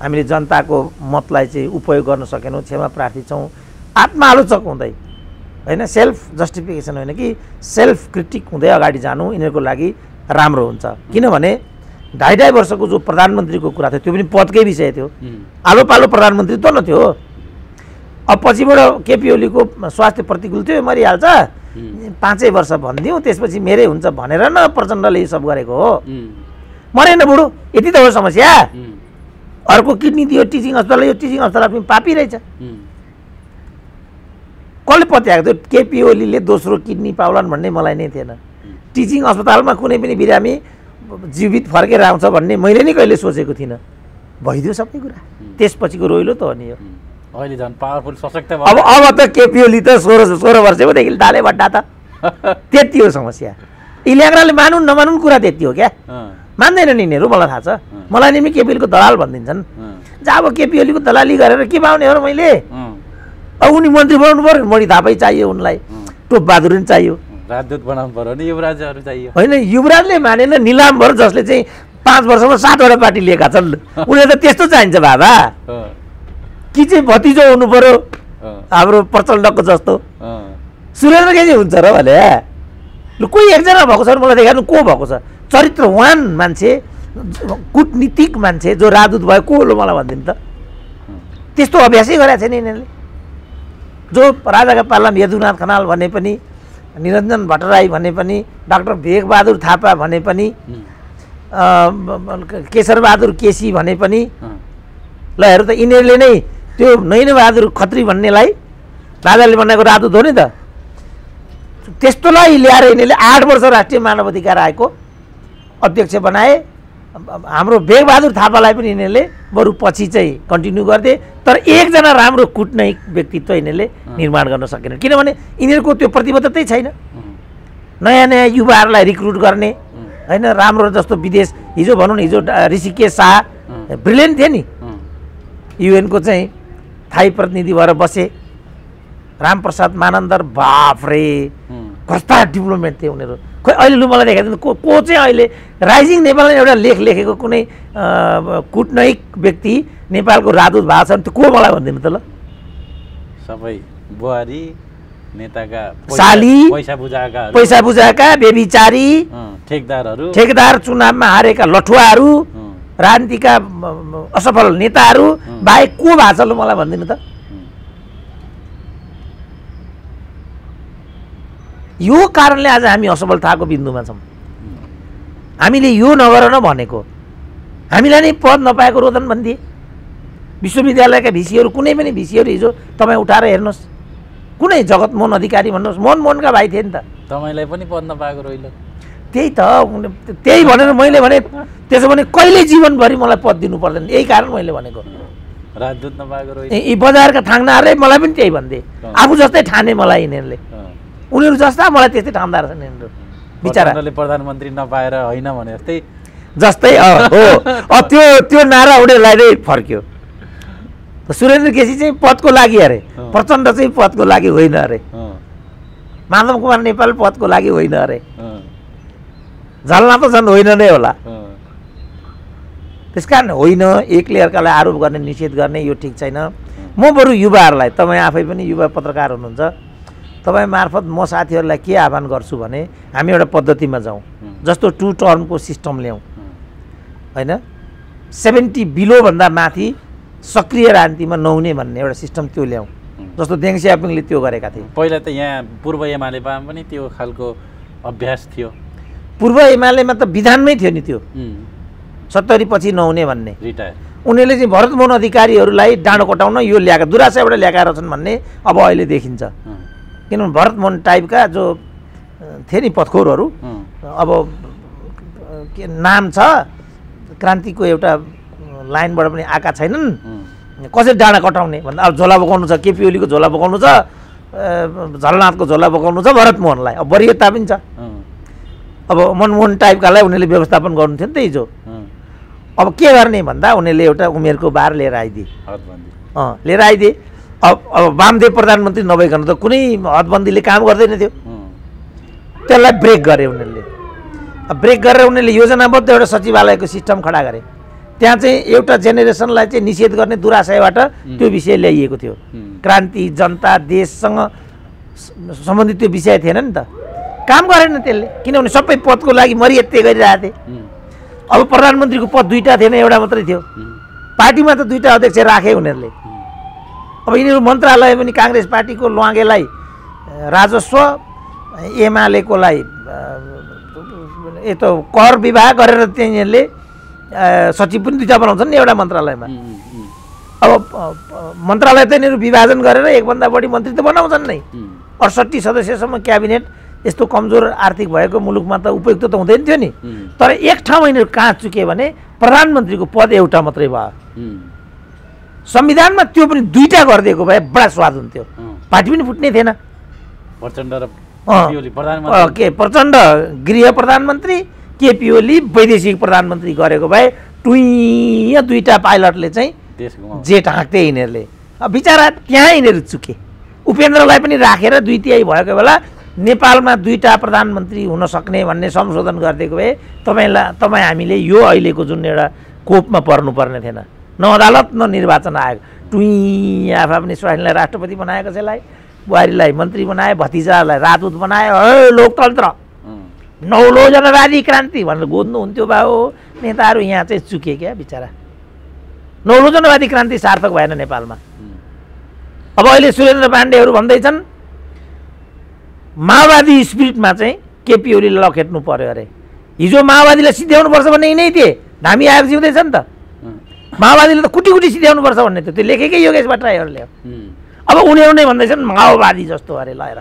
हामीले जनताको मतलाई चाहिँ उपयोग गर्न सकेनौँ, क्षमा प्रार्थी छौँ। आत्मालोचक हुँदै होइन, सेल्फ जस्टिफिकेसन होइन कि सेल्फ क्रिटिक हुँदै अगाडि जानु यिनीहरूको लागि राम्रो हुन्छ। किनभने 2.5 वर्षको जो प्रधानमन्त्रीको कुरा थियो त्यो पनि पदकै विषय थियो, आलो पालो प्रधानमन्त्री त नथ्यो। अब पछिबाट केपी ओलीको स्वास्थ्य प्रतिकूल थियो, मरिहाल्छ, 5 वर्ष भनिदिउँ त्यसपछि मेरै हुन्छ भनेर न प्रचण्डले यो सब गरेको हो। मरेन बुढो, यति त हो समस्या। अर्को किडनी दियो टिचिङ अस्पताल, यो टिचिङ अस्पताल पनि पापी रहेछ। कसले पत्याएको थियो केपी ओलीले दोस्रो किडनी पाउलान् भन्ने? मलाई नै थिएन। टिचिङ अस्पतालमा कुनै पनि बिरामी जीवित फर्केर आउँछ भन्ने मैले नै कहिले सोचेको थिइनँ। भइदियो सबै कुरा, त्यसपछिको रोइलो त हो नि यो। अहिले झन् पावरफुल सशक्त भयो। अब त केपी ओली त 16 वर्षकोदेखि डाले भड्डा त, त्यति हो समस्या। इल्याङ्ग्राले मानुन् नमानुन् कुरा त्यति हो क्या, मान्दैनन् यिनीहरू, मलाई थाहा छ। मलाई नि केपी ओलीको दलाल भनिदिन्छन्। जब केपी ओलीको दलाली गरेर के पाउने हो र मैले? अब उनी मन्त्री बनाउनु पऱ्यो, मणि थापै चाहियो उनलाई, टोपबहादुर पनि चाहियो, राजदूत बनाउनु पऱ्यो नि, युवराजहरू चाहियो। होइन, युवराजले मानेन, निलाम्बर जसले चाहिँ 5 वर्षमा 7वटा पार्टी लिएका छन्, उनीहरू त त्यस्तो चाहिन्छ बाबा। कि चाहिँ भतिजो हुनु पऱ्यो हाम्रो प्रचण्डको जस्तो? सुरेन्द्र केजी हुन्छ र भने? ल कोही एकजना भएको छ मलाई देखाउनु, को भएको छ चरित्रवान मान्छे, कुटनीतिक मान्छे जो राजदूत भयो? को हो मलाई भनिदिनु त? त्यस्तो अभ्यासै गरेका छैन यिनीहरूले। जो राजाका पालामा यदुनाथ खनाल भने पनि, निरञ्जन भट्टराई भने पनि, डाक्टर भेगबहादुर थापा भने पनि, केशरबहादुर केसी भने पनि, ल हेर्नु त यिनीहरूले नै त्यो नैनबहादुर खत्री भन्नेलाई राजाले बनाएको राजदूत हो नि त, त्यस्तोलाई ल्याएर यिनीहरूले 8 वर्ष राष्ट्रिय मानव अधिकार आयोगको अध्यक्ष बनाए। हाम्रो भेगबहादुर थापालाई पनि यिनीहरूले बरु पछि चाहिँ कन्टिन्यू गर्थे, तर एकजना राम्रो कुटनैतिक व्यक्तित्व यिनीहरूले निर्माण गर्न सकेनन्। किनभने यिनीहरूको त्यो प्रतिबद्धतै छैन। नयाँ नयाँ युवाहरूलाई रिक्रुट गर्ने होइन, राम्रो जस्तो विदेश, हिजो भनौँ न, हिजो ऋषिकेश शाह ब्रिलियन्ट थियो नि, युएनको चाहिँ थाई प्रतिनिधि भएर बसे। रामप्रसाद मानन्दर, बाफ रे कस्ता डिप्लोमेट थिए उनीहरू। खोइ अहिले लु मलाई देखाइदिनु को चाहिँ अहिले राइजिङ नेपालमा एउटा लेख लेखेको कुनै कुटनैतिक व्यक्ति नेपालको राजदूत भएको छ भने त्यो को मलाई भनिदिनु त? ल सबै बुहारी नेताका साली, पैसा बुझाएका बेबिचारी, ठेकेदार, चुनावमा हारेका लठुवाहरू, राजनीतिका असफल नेताहरू बाहेक को भएको छ? ल मलाई भनिदिनु त। यो कारणले आज हामी असफलताको बिन्दुमा छौँ। हामीले यो नगर न भनेको, हामीलाई नै पद नपाएको रोदन भनिदिए। विश्वविद्यालयका भिसीहरू, कुनै पनि भिसीहरू हिजो तपाईँ उठाएर हेर्नुहोस्, कुनै जगतमोहन अधिकारी भन्नुहोस्, मोहनका भाइ थिए नि त, तपाईँलाई पनि पद नपाएको रोइलो। त्यही त, त्यही भनेर मैले भने त्यसो भने कहिले जीवनभरि मलाई पद दिनु पर्दैन, यही कारण मैले भनेको। राजदूत नपाएको रोइलो। यी बजारका थाङ्नाहरूले मलाई पनि त्यही भन्थे, आफू जस्तै ठाने मलाई यिनीहरूले, उनीहरू जस्ता मलाई त्यस्तै ठान्दा रहेछन् यिनीहरू बिचरा। प्रधानमन्त्री नपाएर होइन भने जस्तै हो, त्यो नारा उनीहरूलाई नै फर्क्यो। सुरेन्द्र केसी चाहिँ पदको लागि अरे, प्रचण्ड चाहिँ पदको लागि होइन अरे, माधव कुमार नेपाल पदको लागि होइन अरे, झल्ना त झन् होइन नै होला। त्यसकारण होइन, एकले अर्कालाई आरोप गर्ने, निषेध गर्ने यो ठिक छैन। म बरु युवाहरूलाई, तपाईँ आफै पनि युवा पत्रकार हुनुहुन्छ, तपाईँ मार्फत म साथीहरूलाई के आह्वान गर्छु भने हामी एउटा पद्धतिमा जाउँ, जस्तो 2 टर्मको सिस्टम ल्याउँ होइन, 70 बिलोभन्दा माथि सक्रिय राजनीतिमा नहुने भन्ने एउटा सिस्टम त्यो ल्याउँ, जस्तो देङ स्यापिङले त्यो गरेका थिए। पहिला त यहाँ पूर्व एमालेमा पनि त्यो खालको अभ्यास थियो। पूर्व एमालेमा त विधानमै थियो नि त्यो, 70 पछि नहुने भन्ने। रिटायर उनीहरूले चाहिँ भरतमोहन अधिकारीहरूलाई डाँडो कोटाउन यो ल्याएका दुरासाबाट ल्याएका छन् भन्ने अब अहिले देखिन्छ। किनभने भरतमोहन टाइपका जो थिए नि पत्खोरहरू अब के नाम छ क्रान्तिको एउटा लाइनबाट पनि आएका छैनन्, कसरी डाँडा कटाउने भन्दा अब झोला बोकाउनु छ, केपी ओलीको झोला बोकाउनु छ, झलनाथको झोला बोकाउनु छ भरतमोहनलाई। अब वरियता पनि छ। अब मनमोहन टाइपकालाई उनीहरूले व्यवस्थापन गर्नु थियो नि त हिजो। अब के गर्ने भन्दा उनीहरूले एउटा उमेरको बार लिएर आइदिए, लिएर आइदिए। अब वामदेव प्रधानमन्त्री नभइकन त कुनै हदबन्दीले काम गर्दैन थियो। त्यसलाई ब्रेक गरे उनीहरूले। ब्रेक गरेर उनीहरूले योजनाबद्ध एउटा सचिवालयको सिस्टम खडा गरे। त्यहाँ चाहिँ एउटा जेनेरेसनलाई चाहिँ निषेध गर्ने दुराशयबाट त्यो विषय ल्याइएको थियो। क्रान्ति, जनता, देशसँग सम्बन्धित त्यो विषय थिएन नि त। काम गरेन त्यसले, किनभने सबै पदको लागि मरियत्ते गरिरहेको थिए। अब प्रधानमन्त्रीको पद 2टा थिएन, एउटा मात्रै थियो। पार्टीमा त 2टा अध्यक्ष राखे उनीहरूले। अब यिनीहरू मन्त्रालय पनि काङ्ग्रेस पार्टीको लुवाङ्गेलाई राजस्व, एमालेकोलाई यतो कर विभाग गरेर चाहिँ यिनीहरूले सचिव पनि 2टा बनाउँछन् नि एउटा मन्त्रालयमा। अब मन्त्रालय त यिनीहरू विभाजन गरेर एकभन्दा बढी मन्त्री त बनाउँछन् नै। 68 सदस्यसम्म क्याबिनेट यस्तो कमजोर आर्थिक भएको मुलुकमा त उपयुक्त त हुँदैन थियो नि। तर एक ठाउँमा यिनीहरू कहाँ चुके भने प्रधानमन्त्रीको पद एउटा मात्रै भयो। संविधानमा त्यो पनि 2टा गरिदिएको भए बडा स्वाद हुन्थ्यो, पार्टी पनि फुट्ने थिएन। प्रचण्ड गृह प्रधानमन्त्री, केपी ओली वैदेशिक प्रधानमन्त्री गरेको भए टुइँ 2टा पाइलटले चाहिँ जेट हाँक्थे यिनीहरूले। बिचरा त्यहाँ यिनीहरू चुके। उपेन्द्रलाई पनि राखेर 2/3 भएको बेला नेपालमा 2टा प्रधानमन्त्री हुन सक्ने भन्ने संशोधन गरिदिएको भए तपाईँ हामीले यो अहिलेको जुन एउटा कोपमा पर्नुपर्ने थिएन। न अदालत न निर्वाचन आयोग। टुइँ आफा पनि स्वाइनलाई राष्ट्रपति बनाए, कसैलाई बुहारीलाई मन्त्री बनाए, भतिजालाई राजदूत बनाए। लोकतन्त्र नौलो जनवादी क्रान्ति भनेर गोज्नुहुन्थ्यो भाउ नेताहरू। यहाँ चाहिँ चुके क्या बिचरा। नौलो जनवादी क्रान्ति सार्थक भएन नेपालमा। अब अहिले सुरेन्द्र पाण्डेहरू भन्दैछन् माओवादी स्पिरिटमा चाहिँ केपी ओलीले लखेट्नु पर्यो अरे। हिजो माओवादीलाई सिध्याउनुपर्छ भन्ने यिनै थिए, धामी आयोग जिउँदैछ नि त। माओवादीले त कुटी कुटी सिध्याउनुपर्छ भन्ने थियो, त्यो लेखेकै योगेश भट्टराईहरूले। अब उनीहरू नै भन्दैछन् माओवादी जस्तो अरे लगाएर।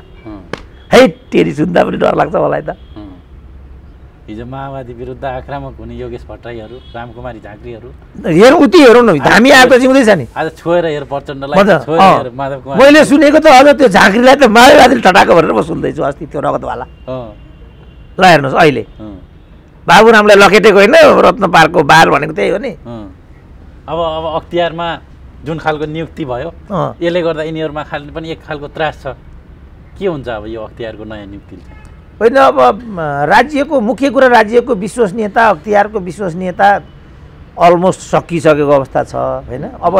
है तेरी सुन्दा पनि डर लाग्छ मलाई त। हिजो माओवादी विरुद्ध आक्रामक हुने योगेश भट्टराईहरू, रामकुमारी झाँक्रीहरू हेरौँ उति हेरौँ न, धामी आएको जिउँदैछ नि। आज छोएर हेर प्रचण्डलाई, छोएर हेर माधव कुमार। मैले सुनेको त अझ त्यो झाँक्रीलाई त माओवादीले ठटाको भनेर म सुन्दैछु अस्ति त्यो रगतवाला। ल हेर्नुहोस् अहिले बाबुरामलाई लखेटेको होइन, रत्न पार्कको बार भनेको त्यही हो नि। अब अख्तियारमा जुन खालको नियुक्ति भयो यसले गर्दा यिनीहरूमा खालि पनि एक खालको त्रास छ। के हुन्छ अब यो अख्तियारको नयाँ नियुक्ति? होइन, अब राज्यको मुख्य कुरा राज्यको विश्वसनीयता, अख्तियारको विश्वसनीयता अलमोस्ट सकिसकेको अवस्था छ होइन। अब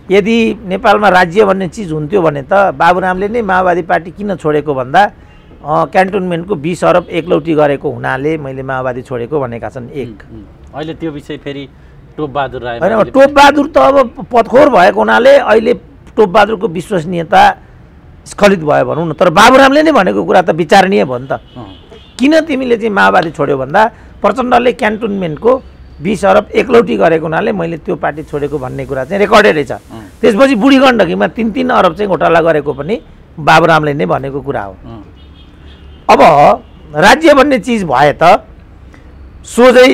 यदि नेपालमा राज्य भन्ने चिज हुन्थ्यो भने त बाबुरामले नै माओवादी पार्टी किन छोडेको भन्दा क्यान्टोनमेन्टको 20 अरब एकलौटी गरेको हुनाले मैले माओवादी छोडेको भनेका छन्। एक अहिले त्यो विषय फेरि टोपबहादुर राय होइन, टोपबहादुर त अब पत्खोर भएको हुनाले अहिले टोपबहादुरको विश्वसनीयता स्खलित भयो भनौँ न। तर बाबुरामले नै भनेको कुरा त विचारणीय भयो नि त। किन तिमीले चाहिँ माओवादी छोड्यो भन्दा प्रचण्डले क्यान्टोनमेन्टको 20 अरब एकलौटी गरेको हुनाले मैले त्यो पार्टी छोडेको भन्ने कुरा चाहिँ रेकर्डेडै छ। त्यसपछि बुढी गण्डकीमा 3-3 अरब चाहिँ घोटाला गरेको पनि बाबुरामले नै भनेको कुरा हो। अब राज्य भन्ने चिज भए त सोझै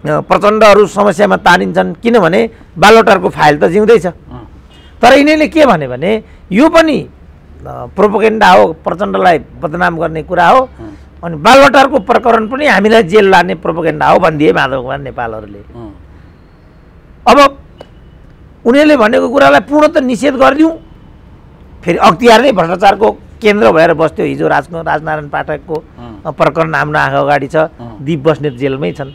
प्रचण्डहरू समस्यामा तानिन्छन्, किनभने बालोटारको फाइल त जिउँदैछ। तर यिनीहरूले के भने यो पनि प्रोपोगेन्डा हो, प्रचण्डलाई बदनाम गर्ने कुरा हो, अनि बालवाटारको प्रकरण पनि हामीलाई जेल लाने प्रोपोगेन्डा हो भनिदिए माधव कुमार नेपालहरूले। अब उनीहरूले भनेको कुरालाई पूर्णतः निषेध गरिदिउँ, फेरि अख्तियार नै भ्रष्टाचारको केन्द्र भएर बस्थ्यो। हिजो राजनारायण पाठकको प्रकरण हाम्रो आँखा अगाडि छ, दीप बस्नेत जेलमै छन्।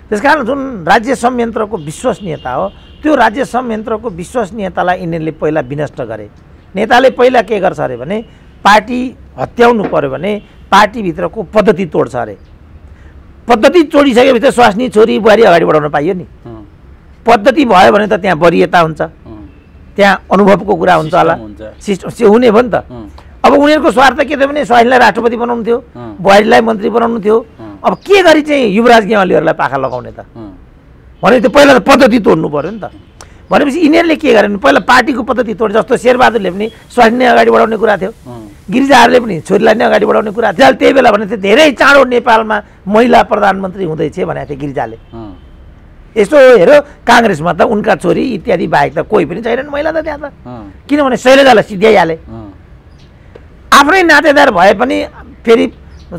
त्यसकारण जुन राज्य संयन्त्रको विश्वसनीयता हो, त्यो राज्य संयन्त्रको विश्वसनीयतालाई यिनीहरूले पहिला विनष्ट गरे। नेताले पहिला के गर्छ अरे भने पार्टी हत्याउनु पर्यो भने पार्टीभित्रको पद्धति तोड्छ अरे। पद्धति तोडिसकेपछि स्वास्नी छोरी बुहारी अगाडि बढाउन पाइयो नि। पद्धति भयो भने त त्यहाँ वरियता हुन्छ, त्यहाँ अनुभवको कुरा हुन्छ होला, सिस्टम हुने भयो नि त। अब उनीहरूको स्वार्थ के थियो भने स्वास्नीलाई राष्ट्रपति बनाउनु थियो, बुहारीलाई मन्त्री बनाउनु थियो। अब के गरी चाहिँ युवराज गेवालीहरूलाई पाखा लगाउने त? भने त्यो पहिला त पद्धति तोड्नु पऱ्यो नि त। भनेपछि यिनीहरूले के गरे भने पहिला पार्टीको पद्धति तोड, जस्तो शेरबहादुरले पनि स्वास्नी नै अगाडि बढाउने कुरा थियो, गिरिजाहरूले पनि छोरीलाई नै अगाडि बढाउने कुरा थियो। त्यही बेला भने थियो धेरै चाँडो नेपालमा महिला प्रधानमन्त्री हुँदैछ भनेको थियो गिरिजाले। यसो हेऱ्यो काङ्ग्रेसमा त उनका छोरी इत्यादि बाहेक त कोही पनि छैनन् महिला त त्यहाँ त, किनभने शैलजालाई सिध्याइहाले। आफ्नै नातेदार भए पनि फेरि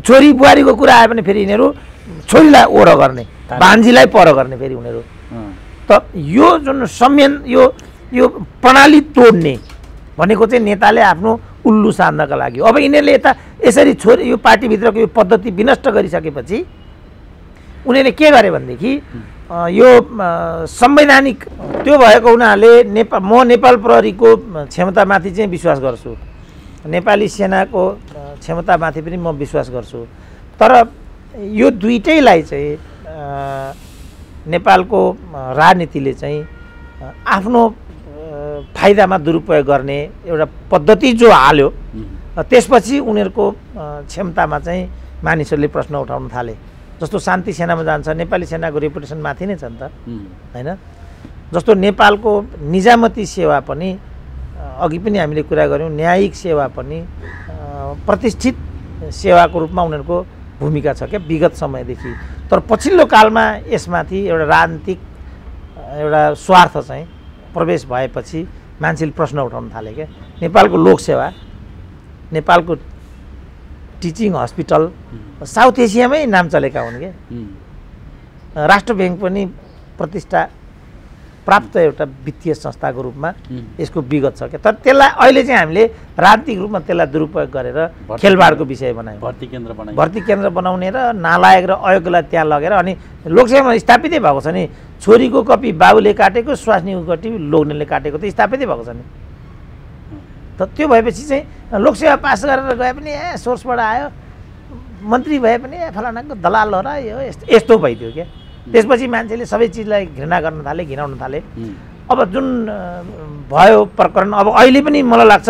छोरी बुहारीको कुरा आयो भने फेरि यिनीहरू छोरीलाई ओह्र गर्ने, भान्जीलाई पर गर्ने फेरि उनीहरू। त यो जुन यो प्रणाली तोड्ने भनेको चाहिँ नेताले आफ्नो उल्लु साध्नका लागि। अब यिनीहरूले यता यसरी छोरी यो पार्टीभित्रको यो पद्धति विनष्ट गरिसकेपछि उनीहरूले के गरे भनेदेखि यो संवैधानिक त्यो भएको हुनाले म नेपाल प्रहरीको क्षमतामाथि चाहिँ विश्वास गर्छु, नेपाली सेनाको क्षमतामाथि पनि म विश्वास गर्छु। तर यो दुईटैलाई चाहिँ नेपालको राजनीतिले चाहिँ आफ्नो फाइदामा दुरुपयोग गर्ने एउटा पद्धति जो हाल्यो, त्यसपछि उनीहरूको क्षमतामा चाहिँ मानिसहरूले प्रश्न उठाउन थाले। जस्तो शान्ति सेनामा जान्छ, नेपाली सेनाको रेपुटेसन माथि नै छ नि त, होइन? जस्तो नेपालको निजामती सेवा पनि अघि पनि हामीले कुरा गऱ्यौँ, न्यायिक सेवा पनि प्रतिष्ठित सेवाको रूपमा उनीहरूको भूमिका छ क्या विगत समयदेखि। तर पछिल्लो कालमा यसमाथि एउटा राजनीतिक एउटा स्वार्थ चाहिँ प्रवेश भएपछि मान्छेले प्रश्न उठाउन थाले क्या। नेपालको लोकसेवा, नेपालको टिचिङ हस्पिटल साउथ एसियामै नाम चलेका हुन् क्या। राष्ट्र ब्याङ्क पनि प्रतिष्ठा प्राप्त एउटा वित्तीय संस्थाको रूपमा यसको विगत छ क्या। तर त्यसलाई अहिले चाहिँ हामीले राजनीतिक रूपमा त्यसलाई दुरुपयोग गरेर खेलबाडको विषय बनायौँ। भर्ती केन्द्र बनाउने र नालायक र अयोग्यलाई त्यहाँ लगेर अनि लोकसेवामा स्थापितै भएको छ नि। छोरीको कपी बाबुले काटेको, स्वास्नीको कपी लोग्नेले काटेको त स्थापितै भएको छ नि। त त्यो भएपछि चाहिँ लोकसेवा पास गरेर गए पनि सोर्सबाट आयो, मन्त्री भए पनि फलानाको दलाल हो र यो यस्तो भइदियो क्या। त्यसपछि मान्छेले सबै चिजलाई घृणा गर्न थाले, घिनाउन थाले। अब जुन भयो प्रकरण, अब अहिले पनि मलाई लाग्छ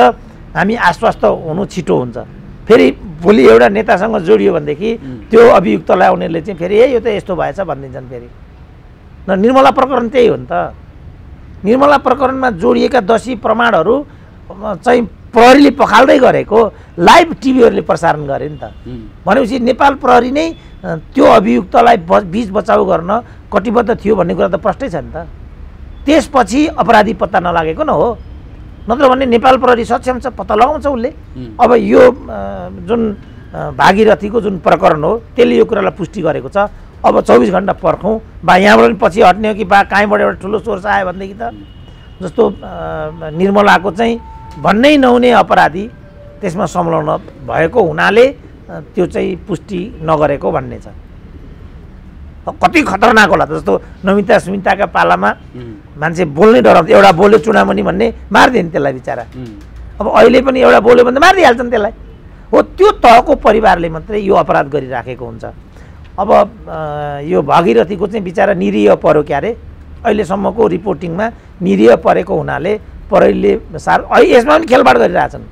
हामी आश्वस्त हुनु छिटो हुन्छ। फेरि भोलि एउटा नेतासँग जोडियो भनेदेखि त्यो अभियुक्तलाई उनीहरूले चाहिँ फेरि यो त यस्तो भएछ भनिदिन्छन् फेरि। न निर्मला प्रकरण त्यही हो नि त। निर्मला प्रकरणमा जोडिएका दोषी प्रमाणहरू चाहिँ प्रहरीले पखाल्दै गरेको लाइभ टिभीहरूले प्रसारण गरे नि त। भनेपछि नेपाल प्रहरी नै त्यो अभियुक्तलाई बीच बचाउ गर्न कटिबद्ध थियो भन्ने कुरा त प्रष्टै छ नि त। त्यसपछि अपराधी पत्ता नलागेको न हो, नत्र भने नेपाल प्रहरी सक्षम छ, पत्ता लगाउँछ उसले। अब यो जुन भागीरथीको जुन प्रकरण हो त्यसले यो कुरालाई पुष्टि गरेको छ। अब 24 घण्टा पर्खौँ, बा यहाँबाट पनि पछि हट्ने हो कि बा कहीँबाट एउटा ठुलो सोर्स आयो भनेदेखि त जस्तो निर्मलाको चाहिँ भन्नै नहुने अपराधी त्यसमा संलग्न भएको हुनाले त्यो चाहिँ पुष्टि नगरेको भन्ने छ। कति खतरनाक होला त। जस्तो नमिता सुमिताका पालामा मान्छे बोल्नै डराउँथ्यो, एउटा बोल्यो चुनामणि भन्ने मारिदियो नि त्यसलाई बिचरा। अब अहिले पनि एउटा बोल्यो भने त मारिदिइहाल्छन् त्यसलाई। हो त्यो तहको परिवारले मात्रै यो अपराध गरिराखेको हुन्छ। अब यो भागीरथीको चाहिँ बिचरा निरीह पर्यो क्यारे, अहिलेसम्मको रिपोर्टिङमा निरीह परेको हुनाले प्रहरीले यसमा पनि खेलबाड गरिरहेछन्।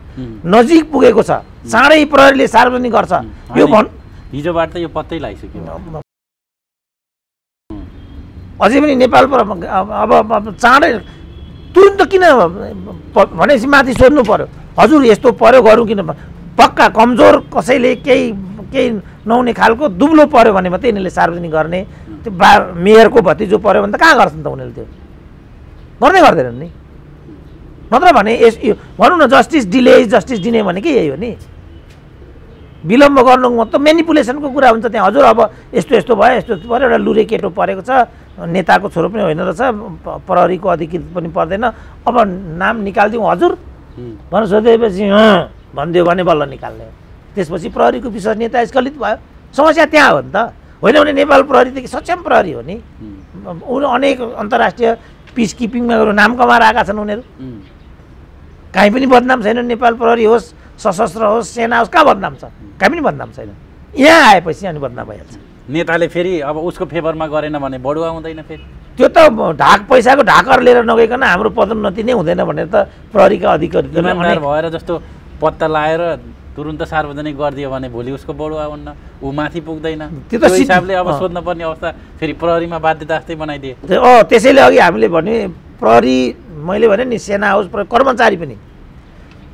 नजिक पुगेको छ, चाँडै प्रहरीले सार्वजनिक गर्छ यो हिजोबाट त यो पत्तै लगाइसक्यो। अझै पनि नेपाल अब चाँडै तुरुन्त किन भनेपछि माथि सोध्नु पर्यो, हजुर यस्तो पर्यो गरौँ किन? पक्का कमजोर कसैले केही नहुने खालको दुब्लो पर्यो भने मात्रै यिनीहरूले सार्वजनिक गर्ने। त्यो मेयरको भतिजो पर्यो भने त कहाँ गर्छन् त उनीहरूले? त्यो गर्दै गर्दैनन् नि। नत्र भने भनौँ न जस्टिस डिले जस्टिस डिने भनेकै यही हो नि। विलम्ब गर्नु त मेनिपुलेसनको कुरा हुन्छ त्यहाँ। हजुर अब यस्तो यस्तो भयो, यस्तो यस्तो पऱ्यो, एउटा लुरे केटो परेको छ, नेताको छोरो पनि होइन रहेछ, प्रहरीको अधिकृत पनि पर्दैन, अब नाम निकालिदिउँ हजुर भनेर सोधेपछि भनिदियो भने बल्ल निकाल्ने हो। त्यसपछि प्रहरीको विश्वसनीयता स्खलित भयो। समस्या त्यहाँ हो नि त। होइन भने नेपाल प्रहरीदेखि सक्षम प्रहरी हो नि। अनेक अन्तर्राष्ट्रिय पिस किपिङमा नाम कमाएर आएका छन् उनीहरू। कहीँ पनि बदनाम छैन। नेपाल प्रहरी होस्, सशस्त्र होस्, सेना होस्, कहाँ बदनाम छ? कहीँ पनि बदनाम छैन। यहाँ आएपछि अनि बदनाम भइहाल्छ। नेताले फेरि अब उसको फेभरमा गरेन भने बढुवा हुँदैन फेरि? त्यो त पैसाको ढाकर लिएर नगइकन हाम्रो पदोन्नति नै हुँदैन भनेर त प्रहरीका अधिकारी इमानदार भएर जस्तो पत्ता लगाएर तुरुन्त सार्वजनिक गरिदियो भने भोलि उसको बढुवा हुन्न, ऊ माथि पुग्दैन। त्यो त्यो हिसाबले अब सोध्नुपर्ने अवस्था फेरि प्रहरीमा बाध्यता जस्तै बनाइदिए। त्यसैले अघि हामीले भने प्रहरी, मैले भने नि सेना होस्, कर्मचारी पनि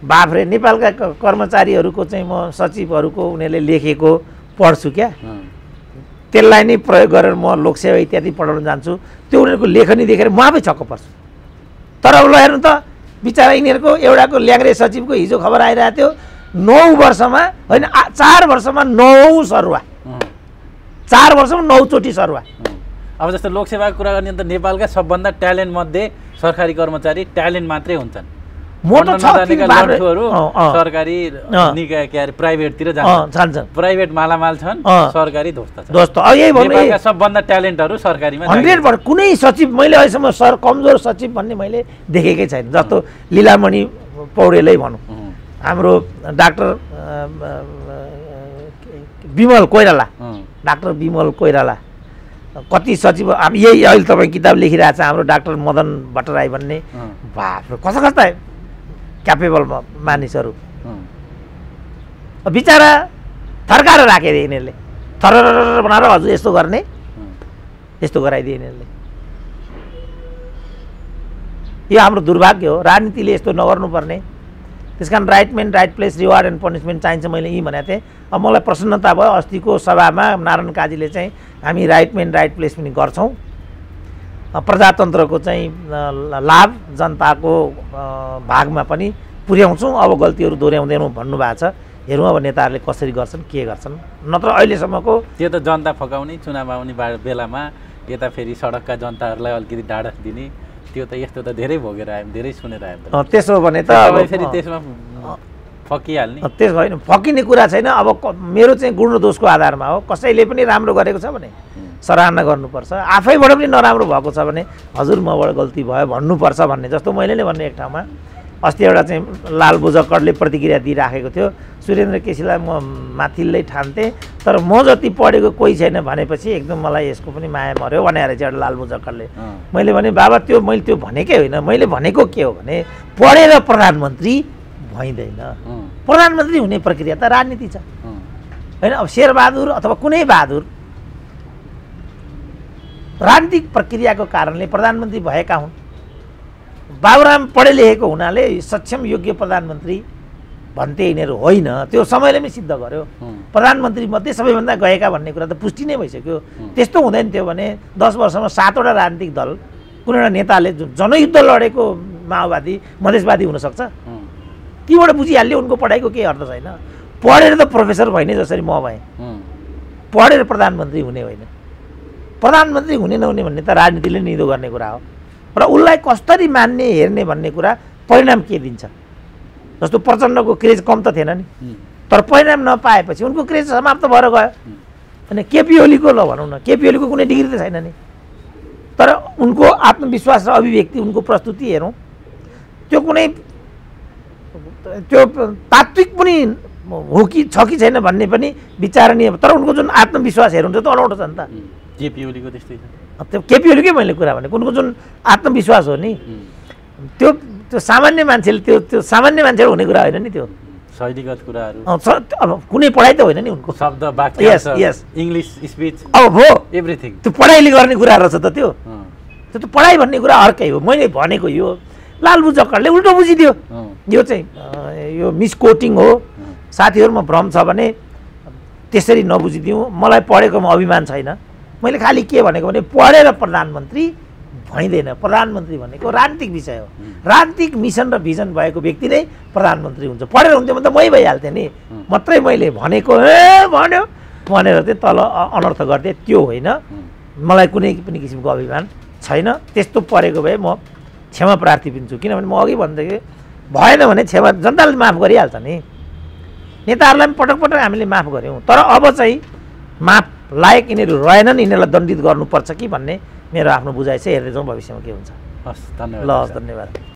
बाफ्रे नेपालका कर्मचारीहरूको चाहिँ म सचिवहरूको उनीहरूले लेखेको पढ्छु क्या, त्यसलाई नै प्रयोग गरेर म लोकसेवा इत्यादि पढाउन जान्छु। त्यो उनीहरूको लेखनी देखेर म आफै छक्क पर्छु। तर अब ल हेर्नु त, बिचरा यिनीहरूको एउटाको ल्याङ्ग्रे सचिवको हिजो खबर आइरहेको थियो 9 वर्षमा होइन 4 वर्षमा 9 सरुवा, 4 वर्षमा 9 चोटि सरुवा। अब जस्तो लोकसेवाको कुरा गर्ने त नेपालका सबभन्दा ट्यालेन्ट मध्ये सरकारी कर्मचारी ट्यालेन्ट मात्रै हुन्छन्। मोटो छ सरकारी निकाय के अरे प्राइभेटतिर जान्छन्, प्राइभेट मालामाल छन्, सरकारी ध्वस्त छ। यही भन्नु, नेपालका सबभन्दा ट्यालेन्टहरू सरकारीमा 100%। कुनै सचिव मैले अहिलेसम्म कमजोर सचिव भन्ने मैले देखेकै छैन। जस्तो लीलामणि पौडेलै भनौँ, हाम्रो डाक्टर विमल कोइराला, डाक्टर विमल कोइराला कति सचिव, यही अहिले तपाईँ किताब लेखिरहेको छ हाम्रो डाक्टर मदन भट्टराई भन्ने, बाप कस्ता कस्ता क्यापेबल मानिसहरू बिचरा थर्काएर राखे अरे यिनीहरूले, थर बनाएर हजुर यस्तो गर्ने, यस्तो गराइदिए यिनीहरूले। यो हाम्रो दुर्भाग्य हो, राजनीतिले यस्तो नगर्नुपर्ने। त्यस कारण right man right place, reward and punishment चाहिन्छ, मैले यही भनेको थिएँ। अब मलाई प्रसन्नता भयो, अस्तिको सभामा नारायण काजीले चाहिँ हामी राइट म्यान राइट प्लेस पनि गर्छौँ, प्रजातन्त्रको चाहिँ लाभ जनताको भागमा पनि पुर्याउँछौँ, अब गल्तीहरू दोहोऱ्याउँदैनौँ भन्नुभएको छ। हेरौँ अब नेताहरूले कसरी गर्छन्, के गर्छन्। नत्र अहिलेसम्मको त्यो त जनता फकाउने, चुनाव आउने बेलामा यता फेरि सडकका जनताहरूलाई अलिकति ढाडस दिने, त्यो त यस्तो त धेरै भोगेर आयौँ, धेरै सुनेर आयौँ। त्यसो भने त फेरि त्यसमा फकिहाल्ने, त्यस होइन, फकिने कुरा छैन। अब मेरो चाहिँ गुण र दोषको आधारमा हो, कसैले पनि राम्रो गरेको छ भने सराहना गर्नुपर्छ, आफैबाट पनि नराम्रो भएको छ भने हजुर मबाट गल्ती भयो भन्नुपर्छ भन्ने। जस्तो मैले नै भन्ने एक ठाउँमा अस्ति एउटा चाहिँ लाल बुझक्कडले प्रतिक्रिया दिइराखेको थियो, सुरेन्द्र केसीलाई म माथिल्लै ठान्थेँ, तर म जति पढेको कोही छैन भनेपछि एकदम मलाई यसको पनि माया मऱ्यो भनेर चाहिँ एउटा लाल बुझक्कडले। मैले भने बाबा त्यो मैले त्यो भनेकै होइन, मैले भनेको के हो भने पढेर प्रधानमन्त्री भइँदैन, प्रधानमन्त्री हुने प्रक्रिया त राजनीति छ होइन। अब शेरबहादुर अथवा कुनै बहादुर राजनीतिक प्रक्रियाको कारणले प्रधानमन्त्री भएका हुन्। बाबुराम पढे लेखेको हुनाले सक्षम योग्य प्रधानमन्त्री भन्थे यिनीहरू होइन, त्यो समयले नै सिद्ध गर्यो। प्रधानमन्त्री मध्ये सबैभन्दा गएका भन्ने कुरा त पुष्टि नै भइसक्यो। त्यस्तो हुँदैन थियो भने 10 वर्षमा 7 वटा राजनीतिक दल, कुनै एउटा नेताले जनयुद्ध लडेको माओवादी मधेसवादी हुनसक्छ, तीबाट बुझिहाल्यो उनको पढाइको केही अर्थ छैन। पढेर त प्रोफेसर भइने जसरी म भएँ, पढेर प्रधानमन्त्री हुने होइन। प्रधानमन्त्री हुने नहुने भन्ने त राजनीतिले निदो गर्ने कुरा हो, र उसलाई कसरी मान्ने हेर्ने भन्ने कुरा परिणाम के दिन्छ। जस्तो प्रचण्डको क्रेज कम त थिएन नि, तर परिणाम नपाएपछि उनको क्रेज समाप्त भएर गयो। अनि केपी ओलीको ल भनौँ न, केपी ओलीको कुनै डिग्री त छैन नि, तर उनको आत्मविश्वास र अभिव्यक्ति, उनको प्रस्तुति हेरौँ, त्यो कुनै त्यो तात्विक पनि हो कि छ कि छैन भन्ने पनि विचारणीय। तर उनको जुन आत्मविश्वास हेर्नुहुन्छ त अनौठो छ नि त। केपी ओलीको त्यस्तै छ। त्यो केपी ओलीकै मैले कुरा भने उनको जुन आत्मविश्वास हो नि, त्यो सामान्य मान्छेले त्यो सामान्य मान्छेले हुने कुरा होइन नि। त्यो शैलीगत कुराहरू, अब कुनै पढाइ त होइन नि उनको, शब्द वाक्य, यस यस, इङ्ग्लिस स्पिच, अब हो एभ्रिथिङ, त्यो पढाइले गर्ने कुरा रहेछ त। त्यो पढाइ भन्ने कुरा अर्कै हो। मैले भनेको यो लालबु जक्कडले उल्टो बुझिदियो, यो चाहिँ यो मिसकोटिङ हो। साथीहरूमा भ्रम छ भने त्यसरी नबुझिदिउँ। मलाई पढेकोमा अभिमान छैन। मैले खालि के भनेको भने पढेर प्रधानमन्त्री भइँदैन। प्रधानमन्त्री भनेको राजनीतिक विषय हो, राजनीतिक मिसन र भिजन भएको व्यक्ति नै प्रधानमन्त्री हुन्छ। पढेर हुन्थ्यो भने त मै भइहाल्थेँ नि, मात्रै मैले भनेको भन्यो भनेर चाहिँ तल अनर्थ गर्थेँ, त्यो होइन। मलाई कुनै पनि किसिमको अभिमान छैन। त्यस्तो परेको भए म क्षमा प्रार्थी पनि छु, किनभने म अघि भन्दै भएन भने क्षमा जनताले माफ गरिहाल्छ नि। नेताहरूलाई पनि पटक पटक हामीले माफ गऱ्यौँ, तर अब चाहिँ माफ लायक यिनीहरू रहेनन्, यिनीहरूलाई दण्डित गर्नुपर्छ कि भन्ने मेरो आफ्नो बुझाइ छ। हेर्दै जाउँ भविष्यमा के हुन्छ। हस्, धन्यवाद। ल, हस्, धन्यवाद।